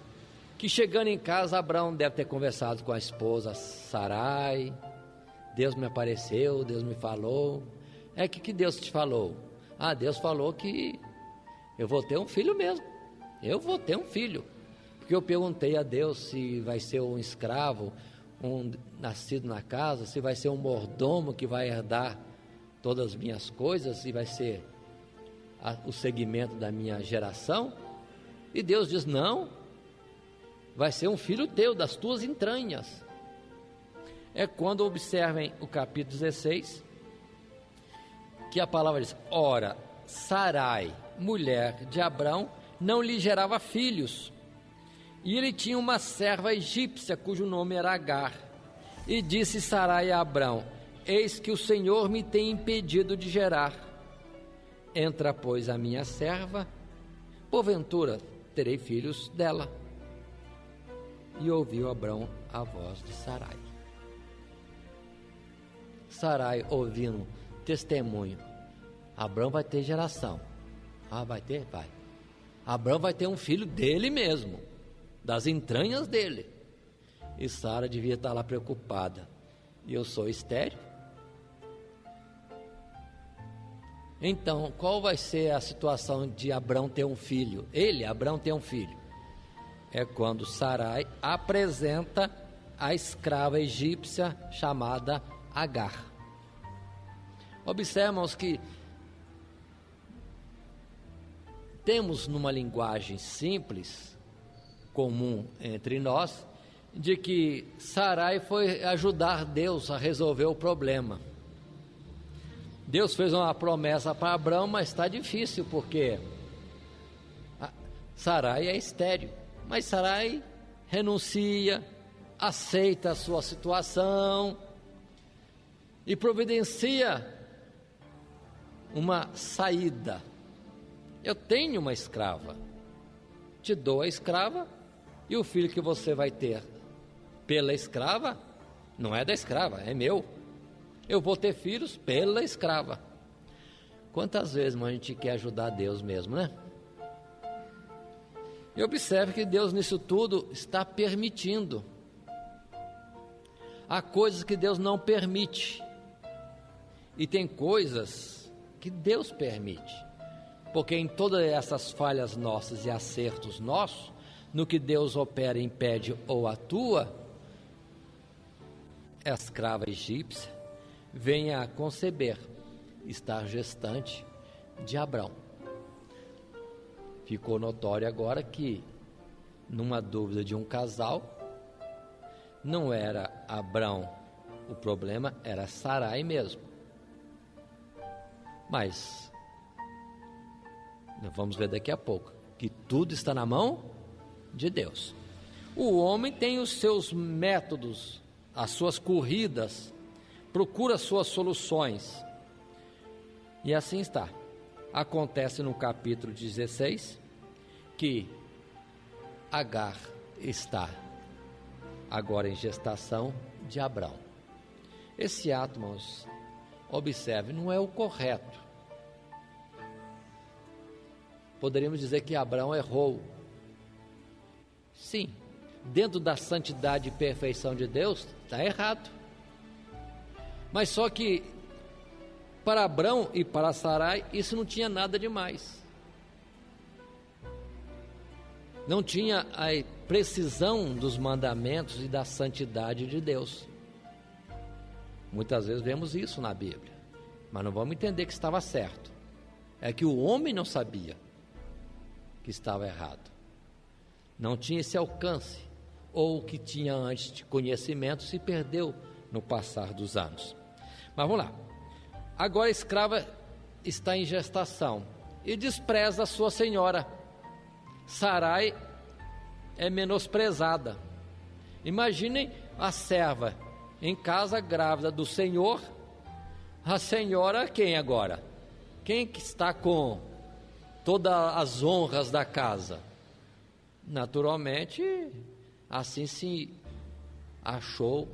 [SPEAKER 1] que chegando em casa, Abrão deve ter conversado com a esposa Sarai. Deus me apareceu, Deus me falou. Que Deus te falou? Deus falou que eu vou ter um filho mesmo. Eu vou ter um filho. Porque eu perguntei a Deus se vai ser um escravo, um nascido na casa, se vai ser um mordomo que vai herdar todas as minhas coisas, se vai ser o segmento da minha geração. E Deus diz: não, vai ser um filho teu, das tuas entranhas. É quando observem o capítulo 16, que a palavra diz: ora, Sarai, mulher de Abrão, não lhe gerava filhos. E ele tinha uma serva egípcia, cujo nome era Agar. E disse Sarai a Abrão: eis que o Senhor me tem impedido de gerar. Entra, pois, a minha serva, porventura terei filhos dela. E ouviu Abrão a voz de Sarai. Sarai, ouvindo testemunho, Abrão vai ter geração. Vai ter? Vai. Abrão vai ter um filho dele mesmo, das entranhas dele. E Sara devia estar lá preocupada. E eu sou estéril? Então, qual vai ser a situação de Abrão ter um filho? Abrão, ter um filho. É quando Sarai apresenta a escrava egípcia chamada Agar. Observamos que temos numa linguagem simples, comum entre nós, de que Sarai foi ajudar Deus a resolver o problema. Deus fez uma promessa para Abrão, mas está difícil, porque Sarai é estéril. Mas Sarai renuncia, aceita a sua situação e providencia uma saída. Eu tenho uma escrava, te dou a escrava, e o filho que você vai ter pela escrava, não é da escrava, é meu. Eu vou ter filhos pela escrava. Quantas vezes a gente quer ajudar Deus mesmo, né? E observe que Deus nisso tudo está permitindo. Há coisas que Deus não permite, e tem coisas que Deus permite, porque em todas essas falhas nossas e acertos nossos, no que Deus opera, impede ou atua, a escrava egípcia vem a conceber, estar gestante de Abrão. Ficou notório agora que, numa dúvida de um casal, não era Abrão o problema, era Sarai mesmo. Mas vamos ver daqui a pouco que tudo está na mão de Deus. O homem tem os seus métodos, as suas corridas, procura suas soluções, e assim está. Acontece no capítulo 16 que Agar está agora em gestação de Abrão. Esse ato, irmãos, observe, não é o correto. Poderíamos dizer que Abrão errou. Sim, dentro da santidade e perfeição de Deus, está errado. Mas só que para Abrão e para Sarai, isso não tinha nada demais. Não tinha a precisão dos mandamentos e da santidade de Deus. Muitas vezes vemos isso na Bíblia, mas não vamos entender que estava certo. É que o homem não sabia que estava errado. Não tinha esse alcance, ou o que tinha antes de conhecimento se perdeu no passar dos anos. Mas vamos lá. Agora a escrava está em gestação e despreza a sua senhora. Sarai é menosprezada. Imaginem a serva em casa grávida do Senhor. A senhora quem agora? Quem que está com todas as honras da casa? Naturalmente, assim se achou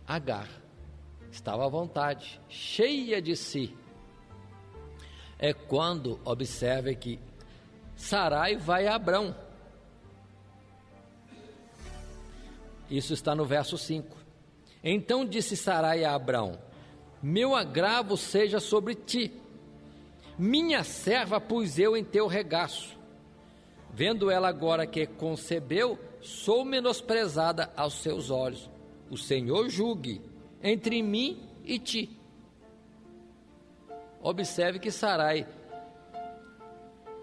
[SPEAKER 1] Agar. Estava à vontade, cheia de si. É quando observe que Sarai vai a Abrão. Isso está no verso 5. Então disse Sarai a Abrão: meu agravo seja sobre ti, minha serva pus eu em teu regaço. Vendo ela agora que concebeu, sou menosprezada aos seus olhos. O Senhor julgue entre mim e ti. Observe que Sarai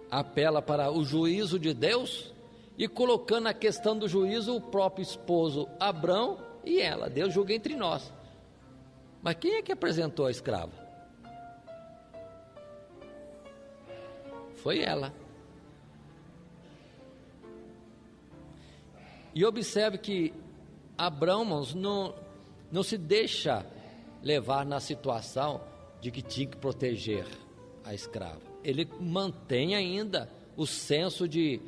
[SPEAKER 1] apela para o juízo de Deus e colocando a questão do juízo o próprio esposo Abrão e ela. Deus julga entre nós. Mas quem é que apresentou a escrava? foi ela. E observe que Abrão, irmãos, não se deixa levar na situação de que tinha que proteger a escrava. Ele mantém ainda o senso de,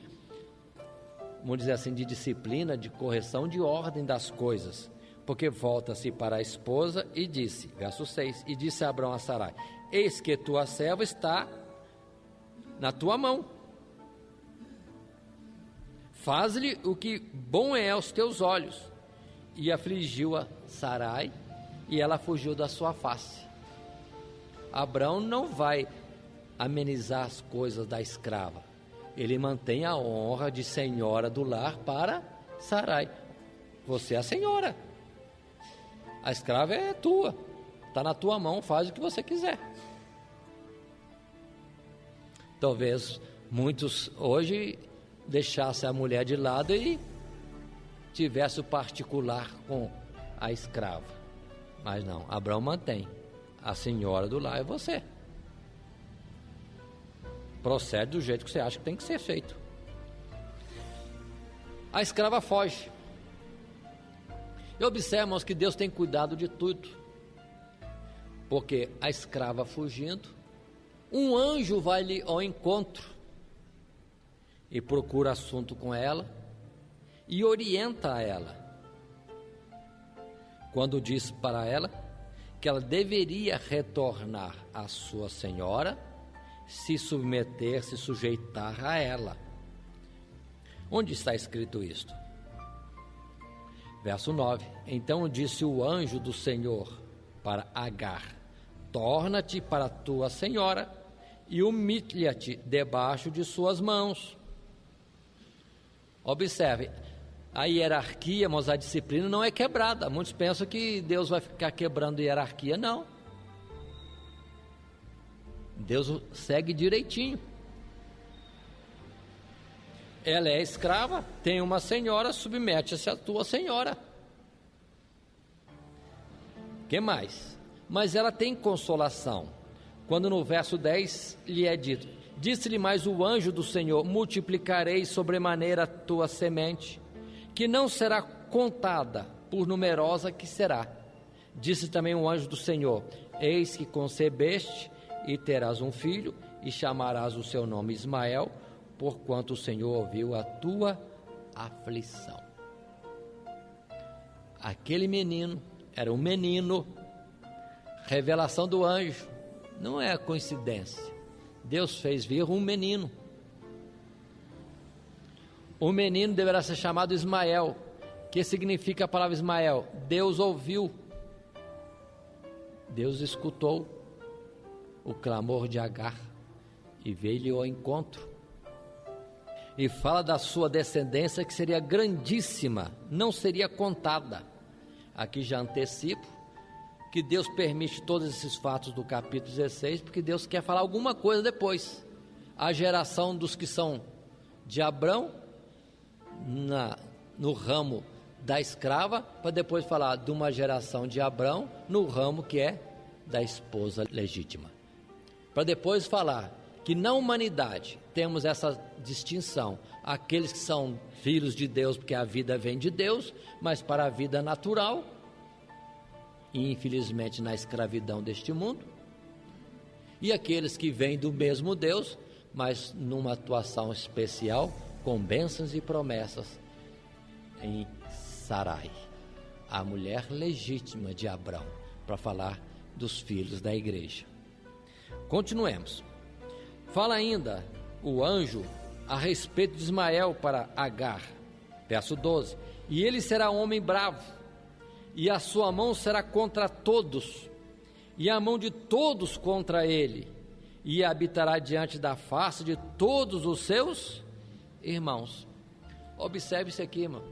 [SPEAKER 1] vamos dizer assim, de disciplina, de correção, de ordem das coisas. Porque volta-se para a esposa e disse, verso 6, e disse Abrão a Sarai, eis que tua serva está na tua mão. Faz-lhe o que bom é aos teus olhos. E afligiu a Sarai, e ela fugiu da sua face. Abrão não vai amenizar as coisas da escrava. Ele mantém a honra de senhora do lar para Sarai. Você é a senhora. A escrava é tua. Está na tua mão, faz o que você quiser. Talvez muitos hoje deixassem a mulher de lado e tivesse o particular com a escrava. Mas não, Abrão mantém. A senhora do lar é você. Procede do jeito que você acha que tem que ser feito. A escrava foge. E observamos que Deus tem cuidado de tudo. Porque a escrava fugindo, um anjo vai-lhe ao encontro e procura assunto com ela e orienta a ela. Quando diz para ela que ela deveria retornar à sua senhora, se submeter, se sujeitar a ela. Onde está escrito isto? Verso 9. Então disse o anjo do Senhor para Agar, torna-te para tua senhora e humilha-te debaixo de suas mãos. Observe, a hierarquia, irmãos, a disciplina não é quebrada. Muitos pensam que Deus vai ficar quebrando hierarquia, não. Deus segue direitinho. Ela é escrava, tem uma senhora, submete-se à tua senhora. Que mais? Mas ela tem consolação. Quando no verso 10 lhe é dito, disse-lhe mais o anjo do Senhor, multiplicarei sobremaneira a tua semente, que não será contada, por numerosa que será. Disse também o anjo do Senhor, eis que concebeste e terás um filho, e chamarás o seu nome Ismael, porquanto o Senhor ouviu a tua aflição. Aquele menino era um menino, revelação do anjo, não é coincidência. Deus fez vir um menino. O menino deverá ser chamado Ismael, que significa a palavra Ismael, Deus ouviu, Deus escutou o clamor de Agar e veio-lhe ao encontro. E fala da sua descendência que seria grandíssima, não seria contada. Aqui já antecipo que Deus permite todos esses fatos do capítulo 16, porque Deus quer falar alguma coisa depois. A geração dos que são de Abrão, no ramo da escrava, para depois falar de uma geração de Abrão, no ramo que é da esposa legítima. Para depois falar que na humanidade temos essa distinção, aqueles que são filhos de Deus, porque a vida vem de Deus, mas para a vida natural, e infelizmente na escravidão deste mundo, e aqueles que vêm do mesmo Deus, mas numa atuação especial, com bênçãos e promessas em Sarai, a mulher legítima de Abrão, para falar dos filhos da igreja. Continuemos. Fala ainda o anjo a respeito de Ismael para Agar, verso 12, e ele será homem bravo, e a sua mão será contra todos, e a mão de todos contra ele, e habitará diante da face de todos os seus irmãos. Observe isso aqui, irmão.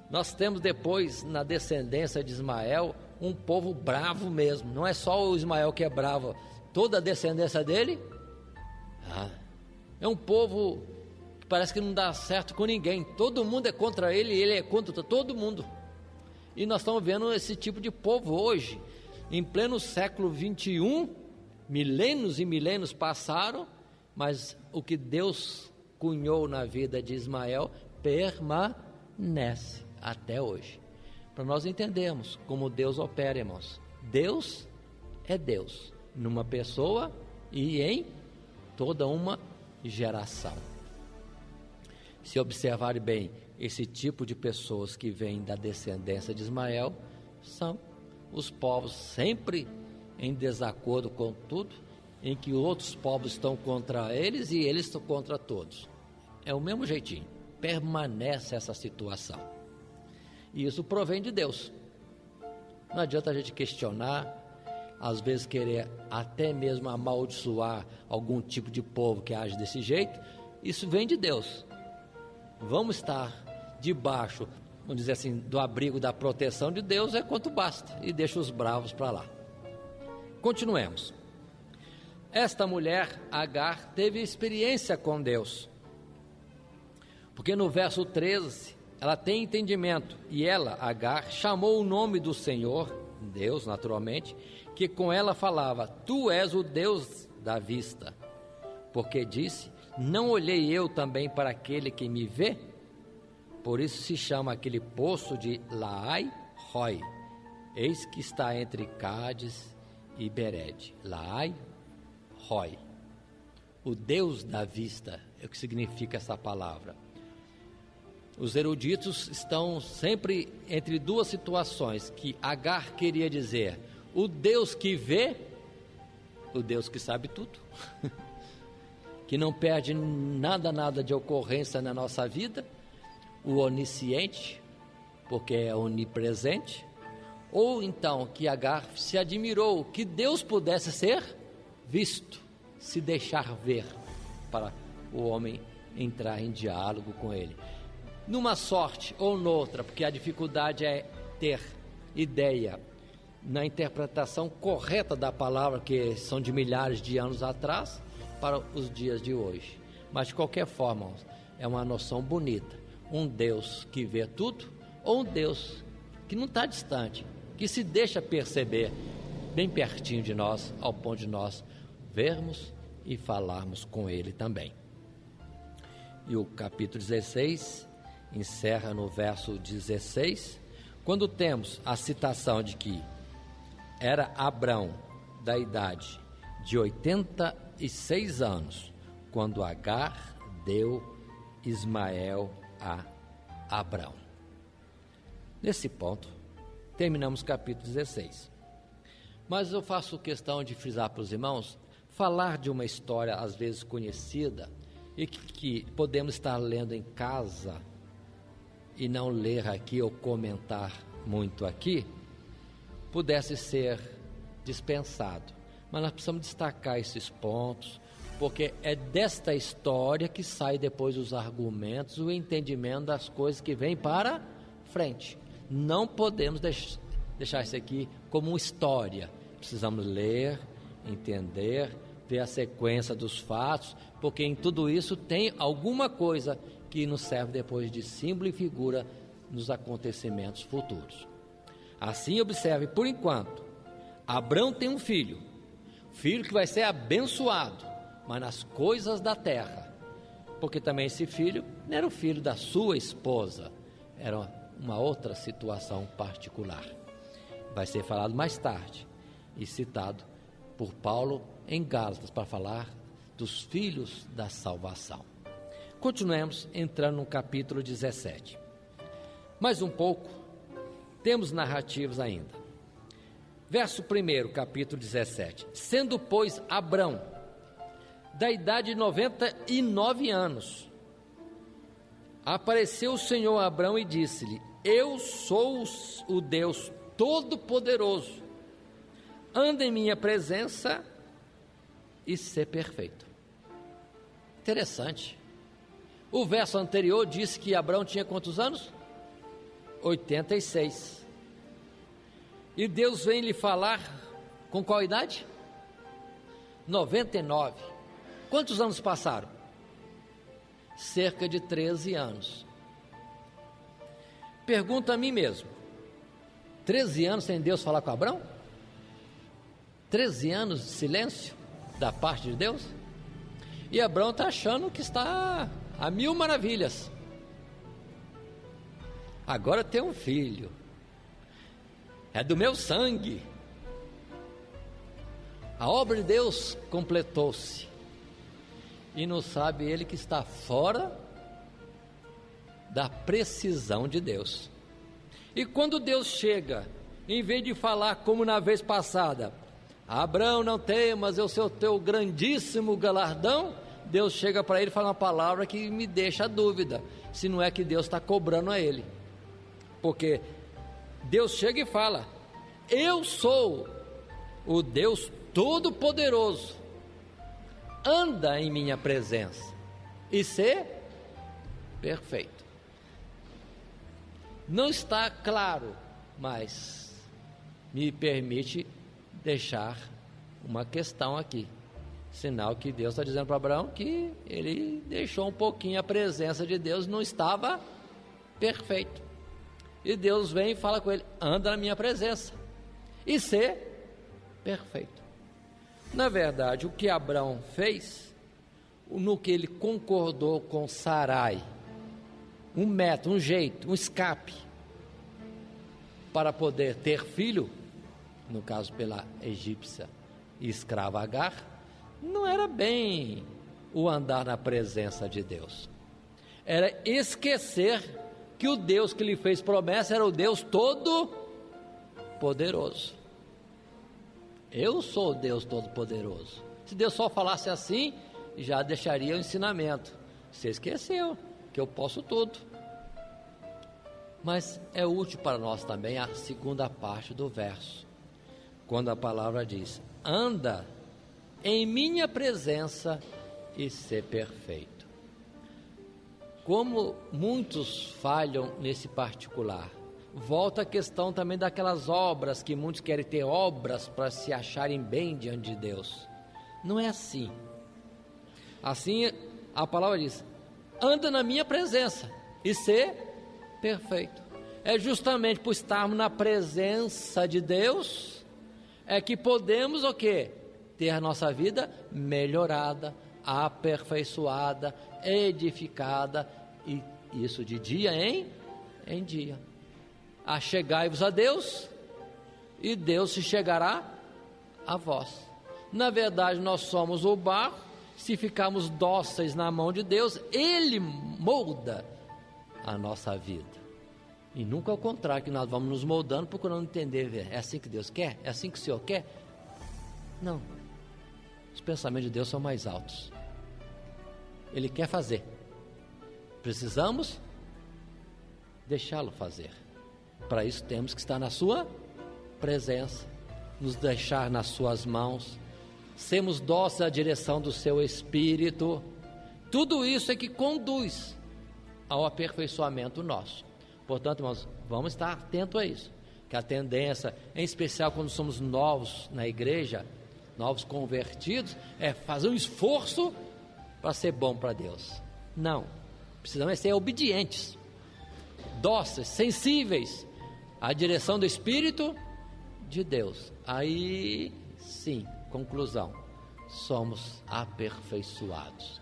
[SPEAKER 1] Nós temos depois, na descendência de Ismael, um povo bravo mesmo. Não é só o Ismael que é bravo, toda a descendência dele é um povo que parece que não dá certo com ninguém. Todo mundo é contra ele e ele é contra todo mundo. E nós estamos vendo esse tipo de povo hoje, em pleno século 21, milênios e milênios passaram mas o que Deus cunhou na vida de Ismael permanece até hoje. Para nós entendermos como Deus opera, irmãos. Deus é Deus, numa pessoa e em toda uma geração. Se observarem bem, esse tipo de pessoas que vêm da descendência de Ismael são os povos sempre em desacordo com tudo, em que outros povos estão contra eles e eles estão contra todos. É o mesmo jeitinho, permanece essa situação. E isso provém de Deus. Não adianta a gente questionar, às vezes querer até mesmo amaldiçoar algum tipo de povo que age desse jeito. Isso vem de Deus. Vamos estar debaixo, vamos dizer assim, do abrigo da proteção de Deus, é quanto basta, e deixa os bravos para lá. Continuemos. Esta mulher, Agar, teve experiência com Deus, porque no verso 13, ela tem entendimento, e ela, Agar, chamou o nome do Senhor, Deus naturalmente, que com ela falava: tu és o Deus da vista, porque disse: não olhei eu também para aquele que me vê? Por isso se chama aquele poço de Laai-Roi. Eis que está entre Cádiz e Bered. Laai-Roi. O Deus da vista é o que significa essa palavra. Os eruditos estão sempre entre duas situações, que Agar queria dizer: o Deus que vê, o Deus que sabe tudo, que não perde nada de ocorrência na nossa vida, o onisciente, porque é onipresente, ou então que Agar se admirou que Deus pudesse ser visto, se deixar ver, para o homem entrar em diálogo com ele. Numa sorte ou noutra, porque a dificuldade é ter ideia na interpretação correta da palavra, que são de milhares de anos atrás, para os dias de hoje. Mas de qualquer forma, é uma noção bonita. Um Deus que vê tudo, ou um Deus que não está distante, que se deixa perceber bem pertinho de nós, ao ponto de nós vermos e falarmos com Ele também. E o capítulo 16 encerra no verso 16, quando temos a citação de que era Abrão da idade de 86 anos, quando Agar deu Ismael a Abrão. Nesse ponto, terminamos o capítulo 16. Mas eu faço questão de frisar para os irmãos, falar de uma história às vezes conhecida, e que podemos estar lendo em casa, e não ler aqui ou comentar muito aqui, pudesse ser dispensado. Mas nós precisamos destacar esses pontos, porque é desta história que sai depois os argumentos, o entendimento das coisas que vêm para frente. Não podemos deixar isso aqui como uma história. Precisamos ler, entender, ver a sequência dos fatos, porque em tudo isso tem alguma coisa que nos serve depois de símbolo e figura nos acontecimentos futuros. Assim, observe, por enquanto, Abrão tem um filho que vai ser abençoado, mas nas coisas da terra, porque também esse filho não era o filho da sua esposa, era uma outra situação particular. Vai ser falado mais tarde e citado por Paulo em Gálatas para falar dos filhos da salvação. Continuemos entrando no capítulo 17. Mais um pouco, temos narrativas ainda. Verso 1, capítulo 17. Sendo, pois, Abrão da idade de 99 anos, apareceu o Senhor a Abrão e disse-lhe: eu sou o Deus Todo-Poderoso, anda em minha presença e ser perfeito. Interessante. O verso anterior disse que Abrão tinha quantos anos? 86. E Deus vem lhe falar com qual idade? 99. Quantos anos passaram? Cerca de 13 anos. Pergunto a mim mesmo: 13 anos sem Deus falar com Abrão? 13 anos de silêncio da parte de Deus? E Abraão está achando que está a mil maravilhas. Agora tem um filho, é do meu sangue. A obra de Deus completou-se. E não sabe ele que está fora da precisão de Deus. E quando Deus chega, em vez de falar como na vez passada, Abraão, não temas, eu sou teu grandíssimo galardão, Deus chega para ele e fala uma palavra que me deixa a dúvida, se não é que Deus está cobrando a ele. Porque Deus chega e fala: eu sou o Deus Todo-Poderoso, anda em minha presença e ser perfeito. Não está claro, mas me permite deixar uma questão aqui. Sinal que Deus está dizendo para Abraão que ele deixou um pouquinho a presença de Deus, não estava perfeito. E Deus vem e fala com ele: anda na minha presença e ser perfeito. Na verdade, o que Abraão fez, no que ele concordou com Sarai, um método, um jeito, um escape para poder ter filho, no caso pela egípcia e escrava Agar, não era bem o andar na presença de Deus, era esquecer que o Deus que lhe fez promessa era o Deus Todo-Poderoso. Eu sou o Deus Todo-Poderoso. Se Deus só falasse assim, já deixaria o ensinamento. Você esqueceu que eu posso tudo. Mas é útil para nós também a segunda parte do verso, quando a palavra diz: anda em minha presença e ser perfeito. Como muitos falham nesse particular, volta a questão também daquelas obras, que muitos querem ter obras para se acharem bem diante de Deus. Não é assim. Assim a palavra diz: anda na minha presença e ser perfeito. É justamente por estarmos na presença de Deus é que podemos o quê? Ter a nossa vida melhorada, aperfeiçoada, edificada, e isso de dia em dia. Achegai-vos a Deus e Deus se chegará a vós. Na verdade, nós somos o barro. Se ficarmos dóceis na mão de Deus, Ele molda a nossa vida. E nunca ao contrário, que nós vamos nos moldando, procurando entender: é assim que Deus quer? É assim que o Senhor quer? Não. Os pensamentos de Deus são mais altos. Ele quer fazer. Precisamos deixá-lo fazer. Para isso temos que estar na sua presença, nos deixar nas suas mãos, sermos dóceis à direção do seu Espírito. Tudo isso é que conduz ao aperfeiçoamento nosso. Portanto, irmãos, vamos estar atentos a isso, que a tendência, em especial quando somos novos na igreja, novos convertidos, é fazer um esforço para ser bom para Deus. Não, precisamos ser obedientes, dóceis, sensíveis à direção do Espírito de Deus. Aí sim, conclusão, somos aperfeiçoados.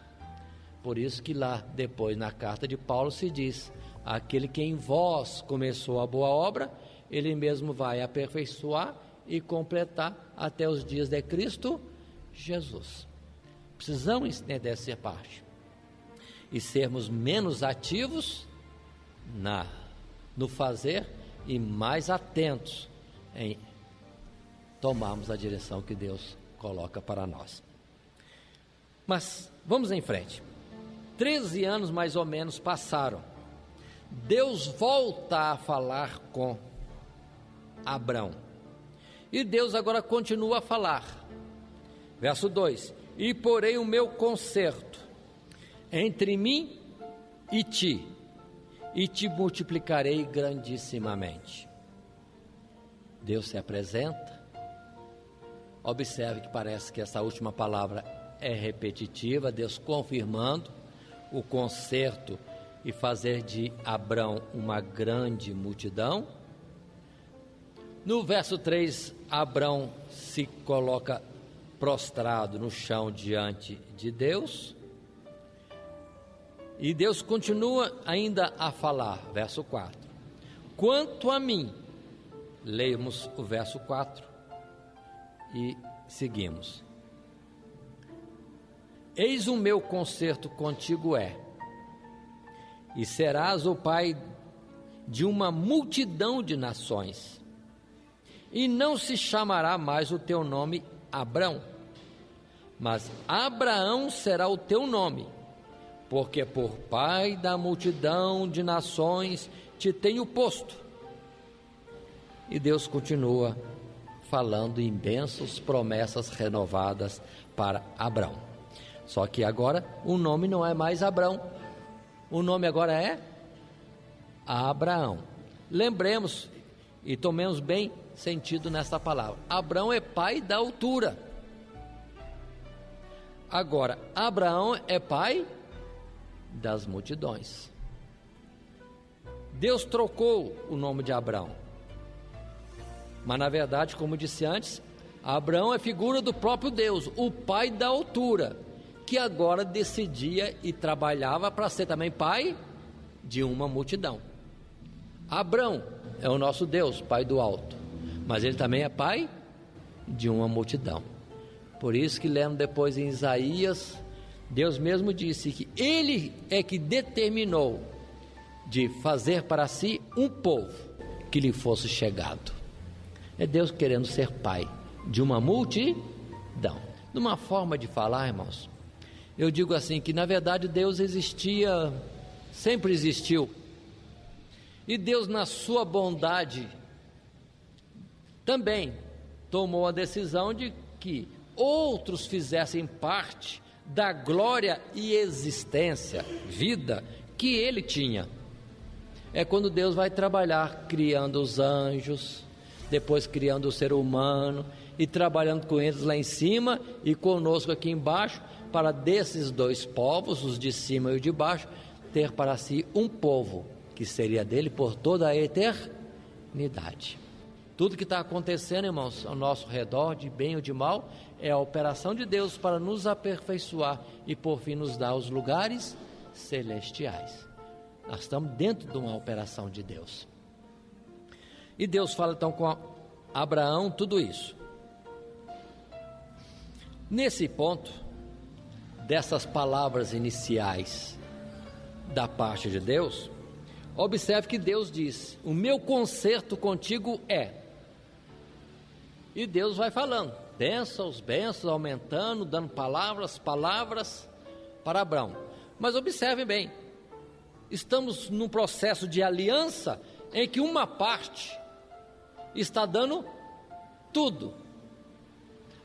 [SPEAKER 1] Por isso que lá depois na carta de Paulo se diz: aquele que em vós começou a boa obra, ele mesmo vai aperfeiçoar e completar até os dias de Cristo Jesus. Precisamos entender essa parte e sermos menos ativos no fazer e mais atentos em tomarmos a direção que Deus coloca para nós. Mas vamos em frente. 13 anos mais ou menos passaram. Deus volta a falar com Abrão. E Deus agora continua a falar. Verso 2: e porei o meu concerto entre mim e te multiplicarei grandissimamente. Deus se apresenta. Observe que parece que essa última palavra é repetitiva, Deus confirmando o concerto e fazer de Abrão uma grande multidão. No verso 3, Abrão se coloca prostrado no chão diante de Deus. E Deus continua ainda a falar, verso 4. Quanto a mim, leemos o verso 4 e seguimos. Eis o meu concerto contigo e serás o pai de uma multidão de nações, e não se chamará mais o teu nome Abrão, mas Abraão será o teu nome, porque por pai da multidão de nações te tenho posto. E Deus continua falando em bênçãos, promessas renovadas para Abrão. Só que agora o nome não é mais Abrão, o nome agora é Abraão. Lembremos e tomemos bem sentido nessa palavra. Abrão é pai da altura. Agora, Abraão é pai das multidões. Deus trocou o nome de Abrão, mas na verdade, como disse antes, Abrão é figura do próprio Deus, o pai da altura, que agora decidia e trabalhava para ser também pai de uma multidão. Abrão é o nosso Deus, pai do alto, mas ele também é pai de uma multidão. Por isso que lendo depois em Isaías, Deus mesmo disse que ele é que determinou de fazer para si um povo que lhe fosse chegado. É Deus querendo ser pai de uma multidão. Numa forma de falar, irmãos, eu digo assim, que na verdade Deus existia, sempre existiu, e Deus na sua bondade também tomou a decisão de que outros fizessem parte da glória e existência, vida que ele tinha. É quando Deus vai trabalhar criando os anjos, depois criando o ser humano e trabalhando com eles lá em cima e conosco aqui embaixo, para desses dois povos, os de cima e o de baixo, ter para si um povo que seria dele por toda a eternidade. Tudo que está acontecendo, irmãos, ao nosso redor, de bem ou de mal, é a operação de Deus para nos aperfeiçoar e por fim nos dar os lugares celestiais. Nós estamos dentro de uma operação de Deus. E Deus fala então com Abraão tudo isso. Nesse ponto, dessas palavras iniciais da parte de Deus, observe que Deus diz: o meu concerto contigo e Deus vai falando, bênçãos, aumentando, dando palavras para Abraão. Mas observem bem, estamos num processo de aliança em que uma parte está dando tudo.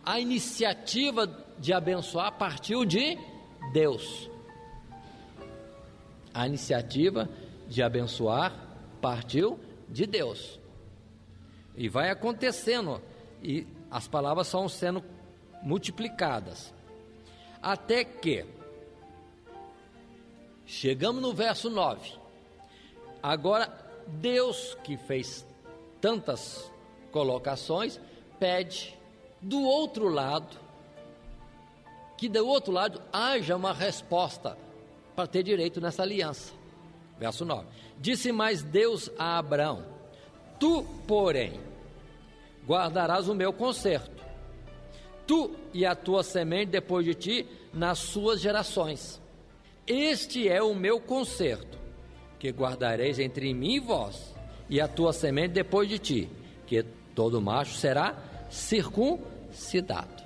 [SPEAKER 1] A iniciativa de abençoar partiu de Deus. A iniciativa de abençoar partiu de Deus. E vai acontecendo, e as palavras estão sendo multiplicadas. Até que chegamos no verso 9. Agora, Deus, que fez tantas colocações, pede do outro lado, que do outro lado haja uma resposta para ter direito nessa aliança. Verso 9: disse mais Deus a Abraão: tu, porém, guardarás o meu concerto, tu e a tua semente depois de ti, nas suas gerações. Este é o meu concerto, que guardareis entre mim e vós, e a tua semente depois de ti, que todo macho será circuncidado.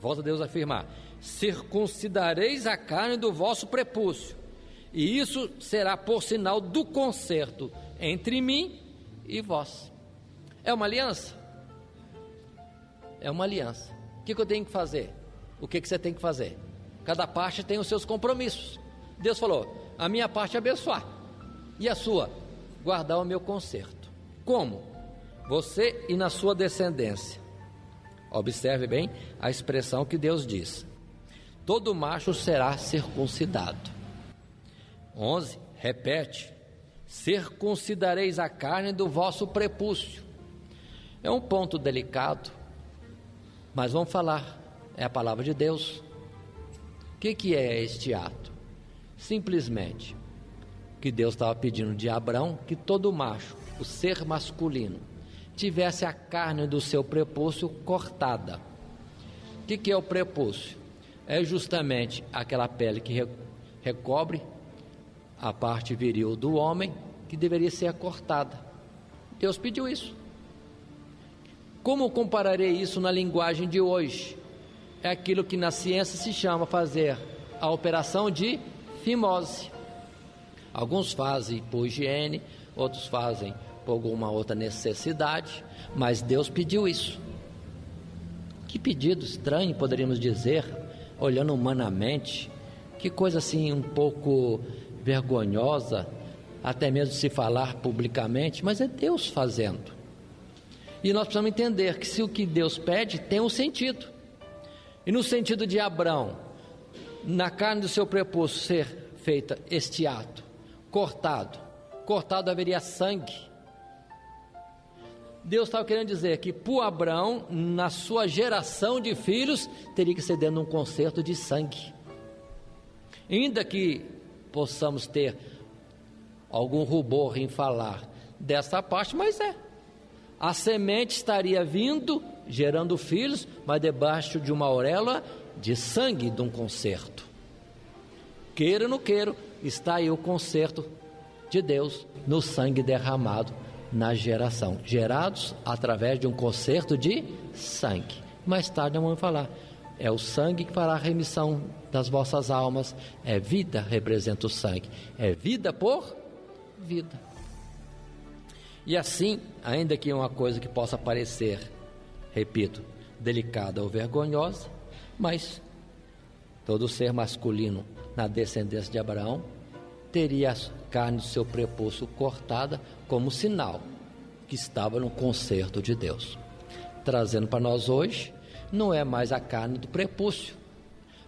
[SPEAKER 1] Volta Deus a afirmar: circuncidareis a carne do vosso prepúcio, e isso será por sinal do concerto entre mim e vós. É uma aliança? É uma aliança. O que eu tenho que fazer? O que você tem que fazer? Cada parte tem os seus compromissos. Deus falou: a minha parte é abençoar, e a sua? Guardar o meu concerto. Como? Você e na sua descendência. Observe bem a expressão que Deus diz: todo macho será circuncidado. 11, repete: circuncidareis a carne do vosso prepúcio. É um ponto delicado, mas vamos falar é a palavra de Deus. O que é este ato? Simplesmente que Deus estava pedindo de Abraão que todo macho, o ser masculino, tivesse a carne do seu prepúcio cortada. O que é o prepúcio? É justamente aquela pele que recobre a parte viril do homem, que deveria ser cortada. Deus pediu isso. Como compararei isso na linguagem de hoje? É aquilo que na ciência se chama fazer a operação de fimose. Alguns fazem por higiene, outros fazem por alguma outra necessidade, mas Deus pediu isso. Que pedido estranho, poderíamos dizer, olhando humanamente, que coisa assim um pouco vergonhosa, até mesmo se falar publicamente, mas é Deus fazendo. E nós precisamos entender que se o que Deus pede tem um sentido. E no sentido de Abraão, na carne do seu prepúcio ser feita este ato, cortado haveria sangue. Deus estava querendo dizer que por Abraão, na sua geração de filhos, teria que ser dentro de um concerto de sangue. Ainda que possamos ter algum rubor em falar dessa parte, mas a semente estaria vindo, gerando filhos, mas debaixo de uma auréola de sangue de um concerto. Queira ou não queira, está aí o concerto de Deus no sangue derramado na geração, gerados através de um concerto de sangue. Mais tarde nós vamos falar, é o sangue que fará a remissão das vossas almas, é vida, representa o sangue, é vida por vida. E assim, ainda que uma coisa que possa parecer, repito, delicada ou vergonhosa, mas todo ser masculino na descendência de Abraão teria a carne do seu prepúcio cortada como sinal que estava no concerto de Deus. Trazendo para nós hoje, não é mais a carne do prepúcio,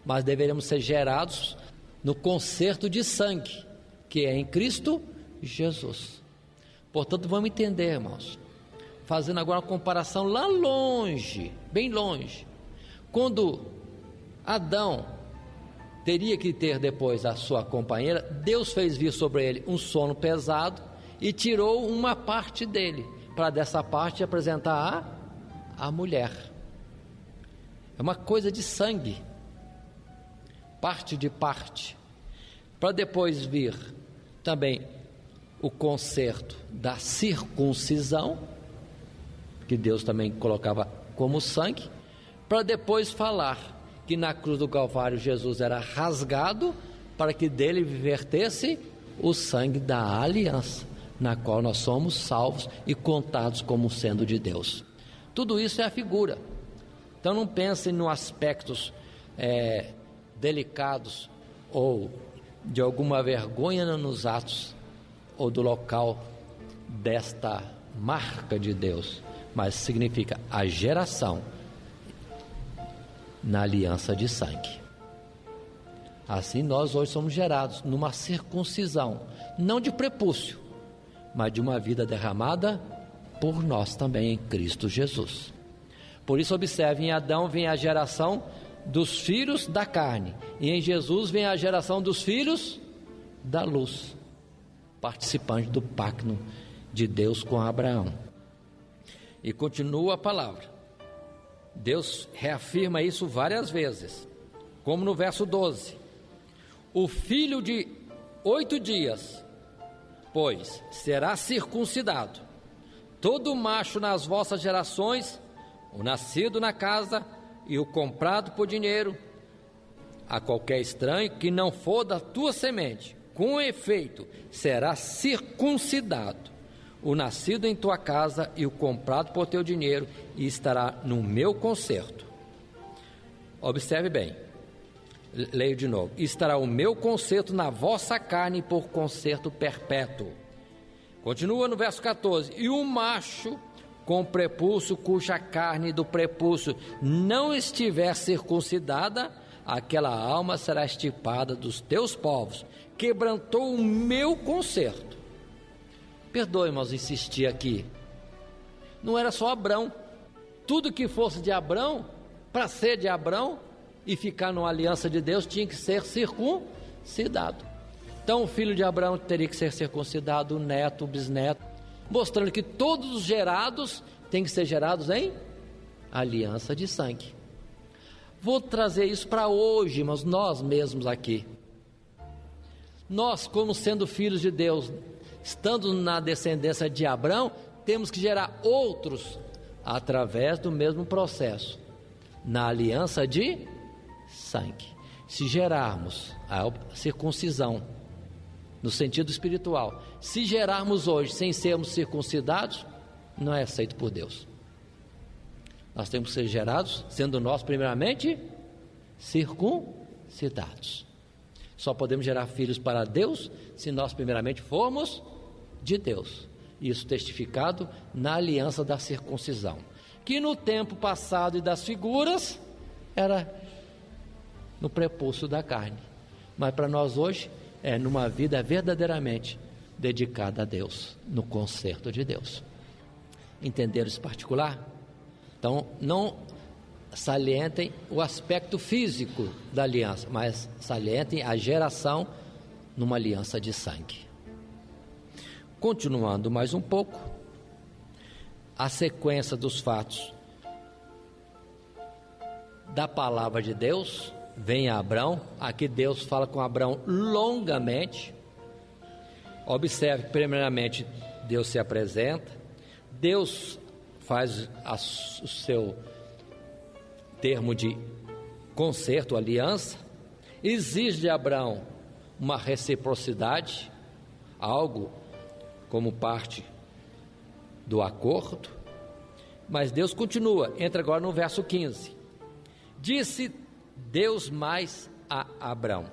[SPEAKER 1] mas deveremos ser gerados no concerto de sangue, que é em Cristo Jesus. Portanto, vamos entender, irmãos, fazendo agora uma comparação lá longe, bem longe, quando Adão teria que ter depois a sua companheira, Deus fez vir sobre ele um sono pesado e tirou uma parte dele, para dessa parte apresentar a mulher. É uma coisa de sangue, parte de parte, para depois vir também o concerto da circuncisão, que Deus também colocava como sangue, para depois falar que na cruz do Calvário Jesus era rasgado para que dele vertesse o sangue da aliança, na qual nós somos salvos e contados como sendo de Deus. Tudo isso é a figura. Então não pensem em aspectos delicados ou de alguma vergonha nos atos ou do local desta marca de Deus, mas significa a geração na aliança de sangue. Assim nós hoje somos gerados numa circuncisão, não de prepúcio, mas de uma vida derramada por nós também em Cristo Jesus. Por isso observe, em Adão vem a geração dos filhos da carne, e em Jesus vem a geração dos filhos da luz, participante do pacto de Deus com Abraão. E continua a palavra, Deus reafirma isso várias vezes, como no verso 12: o filho de 8 dias, pois será circuncidado, todo macho nas vossas gerações, o nascido na casa e o comprado por dinheiro, a qualquer estranho que não for da tua semente, com efeito será circuncidado, o nascido em tua casa e o comprado por teu dinheiro, e estará no meu concerto. Observe bem, leio de novo: estará o meu concerto na vossa carne por concerto perpétuo. Continua no verso 14: e o macho com prepúcio, cuja carne do prepúcio não estiver circuncidada, aquela alma será extirpada dos teus povos, quebrantou o meu concerto. Perdoe, irmãos, insistir aqui. Não era só Abrão. Tudo que fosse de Abrão Para ser de Abraão e ficar numa aliança de Deus, tinha que ser circuncidado. Então o filho de Abraão teria que ser circuncidado, o neto, o bisneto, mostrando que todos os gerados têm que ser gerados em aliança de sangue. Vou trazer isso para hoje, mas nós mesmos aqui. Nós, como sendo filhos de Deus, estando na descendência de Abraão, temos que gerar outros através do mesmo processo, na aliança de sangue. Se gerarmos a circuncisão, no sentido espiritual, se gerarmos hoje sem sermos circuncidados, não é aceito por Deus. Nós temos que ser gerados, sendo nós primeiramente circuncidados. Só podemos gerar filhos para Deus se nós primeiramente formos de Deus. Isso testificado na aliança da circuncisão, que no tempo passado e das figuras era no prepúcio da carne, mas para nós hoje é numa vida verdadeiramente dedicada a Deus, no concerto de Deus. Entenderam esse particular? Então não salientem o aspecto físico da aliança, mas salientem a geração numa aliança de sangue. Continuando mais um pouco, a sequência dos fatos da palavra de Deus vem a Abraão. Aqui Deus fala com Abraão longamente. Observe que primeiramente Deus se apresenta, Deus faz o seu termo de concerto, aliança, exige de Abraão uma reciprocidade, algo como parte do acordo, mas Deus continua. Entra agora no verso 15. Disse Deus mais a Abraão: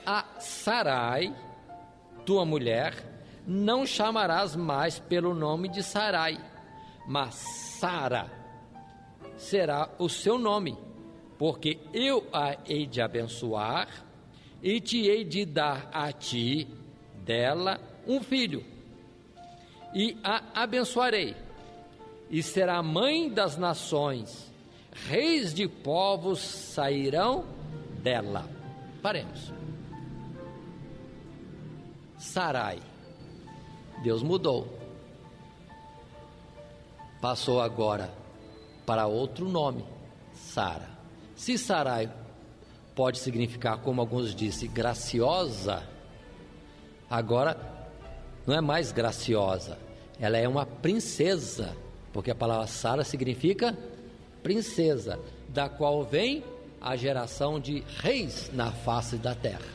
[SPEAKER 1] a Sarai, tua mulher, não chamarás mais pelo nome de Sarai, mas Sara será o seu nome, porque eu a hei de abençoar e te hei de dar a ti dela um filho, e a abençoarei, e será mãe das nações, reis de povos sairão dela. Paremos. Sarai, Deus mudou, passou agora para outro nome, Sara. Se Sarai pode significar, como alguns dizem, graciosa, agora não é mais graciosa, ela é uma princesa, porque a palavra Sara significa princesa, da qual vem a geração de reis na face da terra.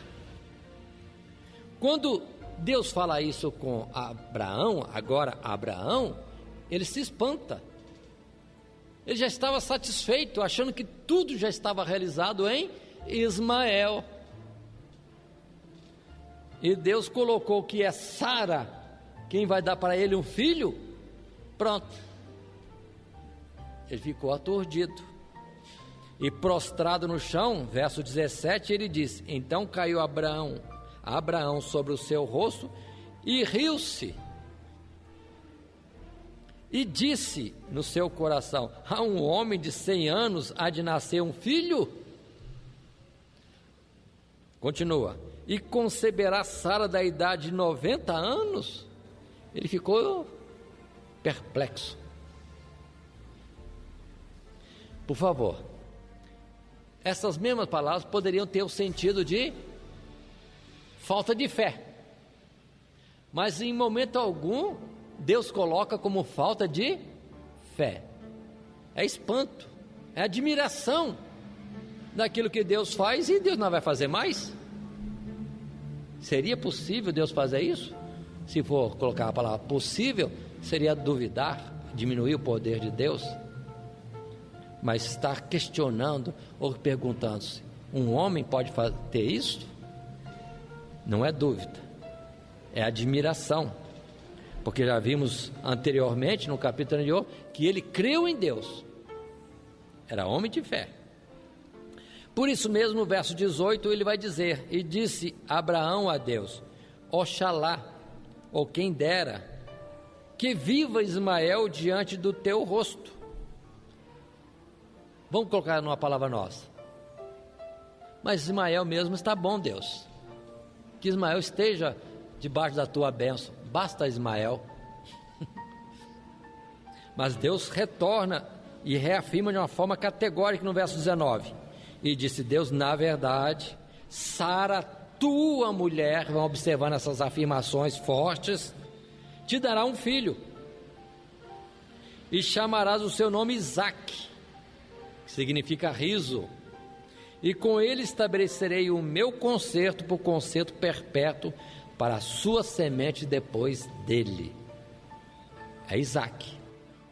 [SPEAKER 1] Quando Deus fala isso com Abraão, agora Abraão, ele se espanta. Ele já estava satisfeito, achando que tudo já estava realizado em Ismael. E Deus colocou que é Sara quem vai dar para ele um filho. Pronto. Ele ficou aturdido e prostrado no chão. Verso 17, ele diz: então caiu Abraão sobre o seu rosto e riu-se, e disse no seu coração: a um homem de 100 anos há de nascer um filho? Continua: e conceberá Sara da idade de 90 anos? Ele ficou perplexo. Por favor, essas mesmas palavras poderiam ter o sentido de falta de fé, mas em momento algum Deus coloca como falta de fé. É espanto, é admiração daquilo que Deus faz, e Deus não vai fazer mais? Seria possível Deus fazer isso? Se for colocar a palavra possível, seria duvidar, diminuir o poder de Deus. Mas estar questionando ou perguntando-se: um homem pode ter isso? Não é dúvida, é admiração, porque já vimos anteriormente, no capítulo anterior, que ele creu em Deus, era homem de fé. Por isso mesmo, no verso 18, ele vai dizer: e disse Abraão a Deus: oxalá, ou quem dera, que viva Ismael diante do teu rosto. Vamos colocar numa palavra nossa. Mas Ismael mesmo está bom, Deus. Que Ismael esteja debaixo da tua bênção. Basta Ismael. Mas Deus retorna e reafirma de uma forma categórica no verso 19. E disse Deus, na verdade, Sara, tua mulher, vão observando essas afirmações fortes, te dará um filho. E chamarás o seu nome Isaque, que significa riso. E com ele estabelecerei o meu concerto por concerto perpétuo para a sua semente depois dele. É Isaque.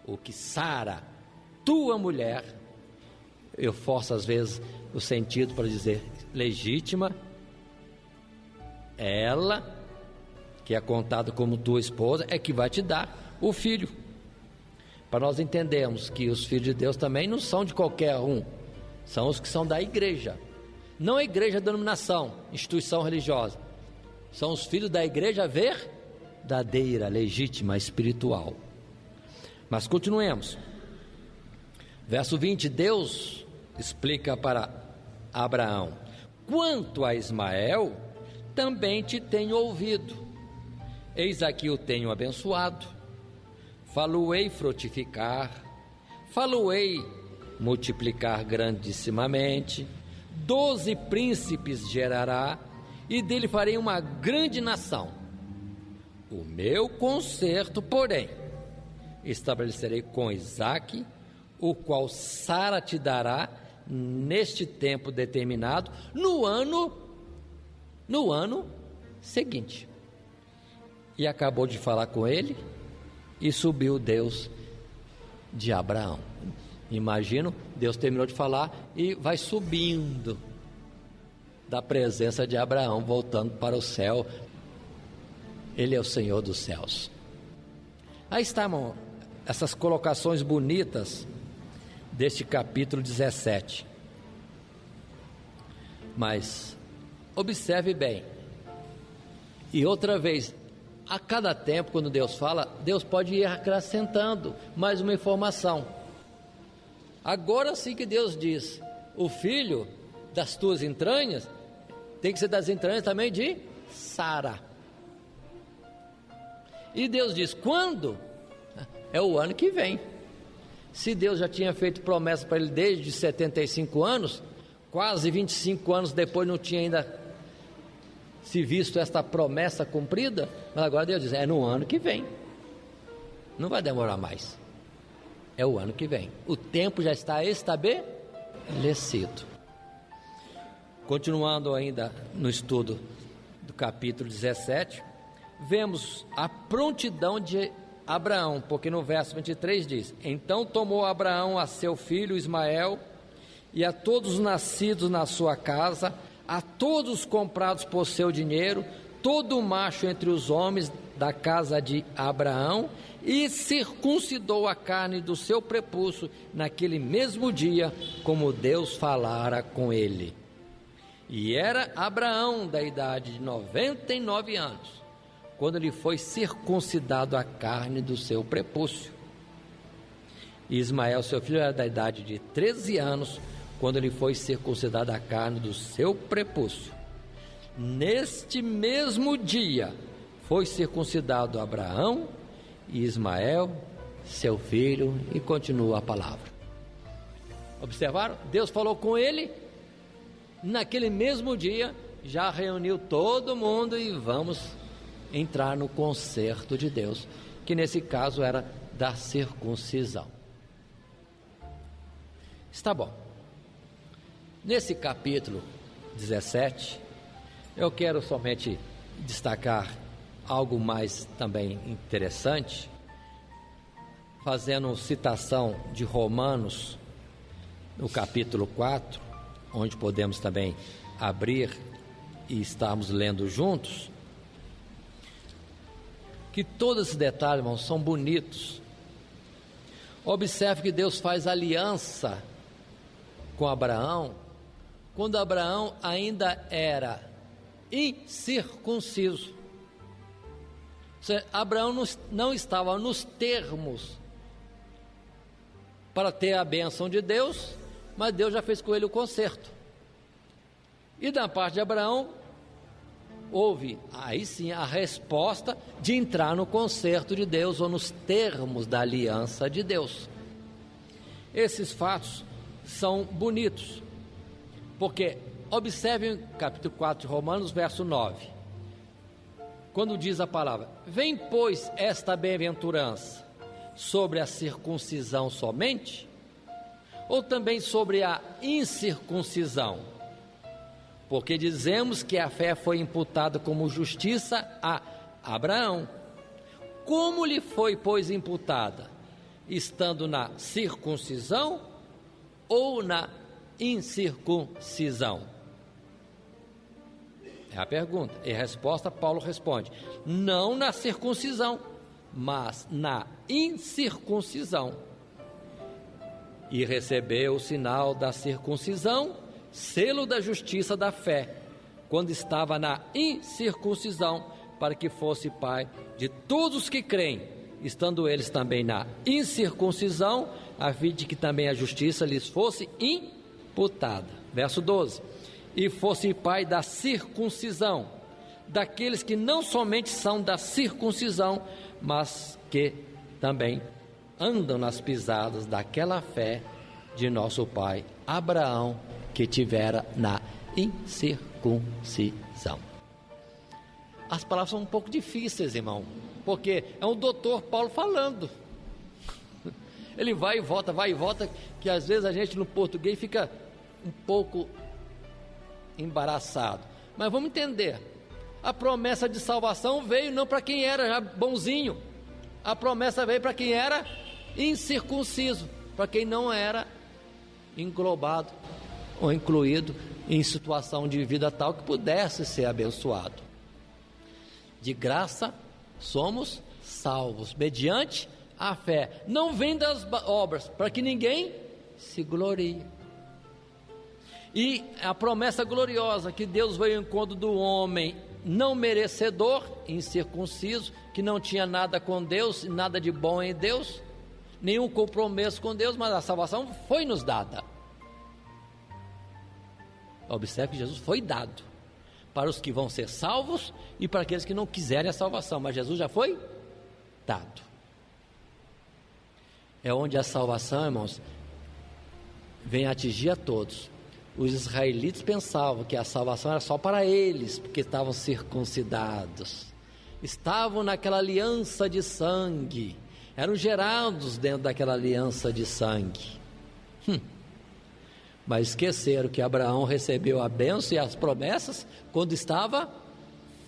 [SPEAKER 1] O que Sara, tua mulher, eu forço às vezes o sentido para dizer legítima, ela, que é contada como tua esposa, é que vai te dar o filho. Para nós entendermos que os filhos de Deus também não são de qualquer um, são os que são da igreja, não a igreja denominação, instituição religiosa, são os filhos da igreja verdadeira, legítima, espiritual. Mas continuemos. Verso 20, Deus explica para Abraão: quanto a Ismael, também te tenho ouvido, eis aqui o tenho abençoado, falo-ei frutificar, falo-ei multiplicar grandissimamente, 12 príncipes gerará, e dele farei uma grande nação. O meu concerto, porém, estabelecerei com Isaque, o qual Sara te dará neste tempo determinado, no ano seguinte. E acabou de falar com ele, e subiu Deus de Abraão. Imagino, Deus terminou de falar e vai subindo da presença de Abraão, voltando para o céu. Ele é o Senhor dos céus. Aí estão essas colocações bonitas deste capítulo 17. Mas observe bem. E outra vez, a cada tempo, quando Deus fala, Deus pode ir acrescentando mais uma informação. Agora sim que Deus diz: o filho das tuas entranhas tem que ser das entranhas também de Sara. E Deus diz: quando? É o ano que vem. Se Deus já tinha feito promessa para ele desde 75 anos, quase 25 anos depois não tinha ainda se visto esta promessa cumprida, mas agora Deus diz: é no ano que vem. Não vai demorar mais. É o ano que vem. O tempo já está estabelecido. Continuando ainda no estudo do capítulo 17, vemos a prontidão de Abraão, porque no verso 23 diz: então tomou Abraão a seu filho Ismael e a todos os nascidos na sua casa, a todos comprados por seu dinheiro, todo macho entre os homens da casa de Abraão, e circuncidou a carne do seu prepúcio naquele mesmo dia, como Deus falara com ele. E era Abraão da idade de 99 anos, quando lhe foi circuncidado a carne do seu prepúcio. E Ismael, seu filho, era da idade de 13 anos, quando lhe foi circuncidada a carne do seu prepúcio. Neste mesmo dia foi circuncidado Abraão e Ismael, seu filho, e continua a palavra. Observaram? Deus falou com ele, naquele mesmo dia, já reuniu todo mundo e vamos entrar no concerto de Deus, que nesse caso era da circuncisão. Está bom. Nesse capítulo 17, eu quero somente destacar algo mais também interessante, fazendo citação de Romanos, no capítulo 4, onde podemos também abrir e estarmos lendo juntos, que todos esses detalhes, irmãos, são bonitos. Observe que Deus faz aliança com Abraão, quando Abraão ainda era incircunciso. Abraão não estava nos termos para ter a bênção de Deus, mas Deus já fez com ele o concerto. E da parte de Abraão, houve aí sim a resposta de entrar no concerto de Deus, ou nos termos da aliança de Deus. Esses fatos são bonitos, porque observem o capítulo 4 de Romanos, verso 9, quando diz a palavra: vem, pois, esta bem-aventurança sobre a circuncisão somente, ou também sobre a incircuncisão? Porque dizemos que a fé foi imputada como justiça a Abraão. Como lhe foi, pois, imputada? Estando na circuncisão ou na incircuncisão? É a pergunta. E a resposta, Paulo responde: não na circuncisão, mas na incircuncisão. E recebeu o sinal da circuncisão, selo da justiça da fé, quando estava na incircuncisão, para que fosse pai de todos os que creem, estando eles também na incircuncisão, a fim de que também a justiça lhes fosse imputada. Verso 12: e fosse pai da circuncisão, daqueles que não somente são da circuncisão, mas que também andam nas pisadas daquela fé de nosso pai Abraão, que tivera na incircuncisão. As palavras são um pouco difíceis, irmão, porque é um doutor Paulo falando. Ele vai e volta, que às vezes a gente no português fica um pouco embaraçado. Mas vamos entender, a promessa de salvação veio não para quem era já bonzinho, a promessa veio para quem era incircunciso, para quem não era englobado ou incluído em situação de vida tal que pudesse ser abençoado. De graça somos salvos, mediante a fé, não vem das obras, para que ninguém se glorie. E a promessa gloriosa que Deus veio ao encontro do homem não merecedor, incircunciso, que não tinha nada com Deus, nada de bom em Deus, nenhum compromisso com Deus, mas a salvação foi nos dada. Observe que Jesus foi dado para os que vão ser salvos e para aqueles que não quiserem a salvação, mas Jesus já foi dado. É onde a salvação, irmãos, vem atingir a todos. Os israelitas pensavam que a salvação era só para eles, porque estavam circuncidados, estavam naquela aliança de sangue, eram gerados dentro daquela aliança de sangue. Mas esqueceram que Abraão recebeu a bênção e as promessas quando estava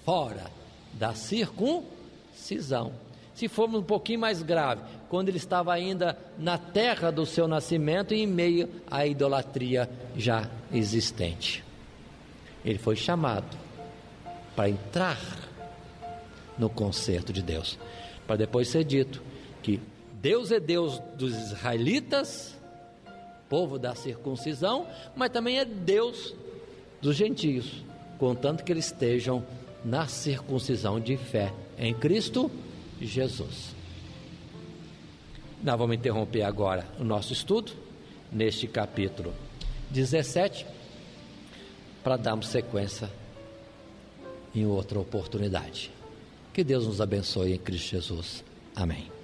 [SPEAKER 1] fora da circuncisão. Se formos um pouquinho mais grave, quando ele estava ainda na terra do seu nascimento e em meio à idolatria já existente. Ele foi chamado para entrar no concerto de Deus, para depois ser dito que Deus é Deus dos israelitas, povo da circuncisão, mas também é Deus dos gentios, contanto que eles estejam na circuncisão de fé em Cristo Jesus. Nós vamos interromper agora o nosso estudo neste capítulo 17 para darmos sequência em outra oportunidade. Que Deus nos abençoe em Cristo Jesus. Amém.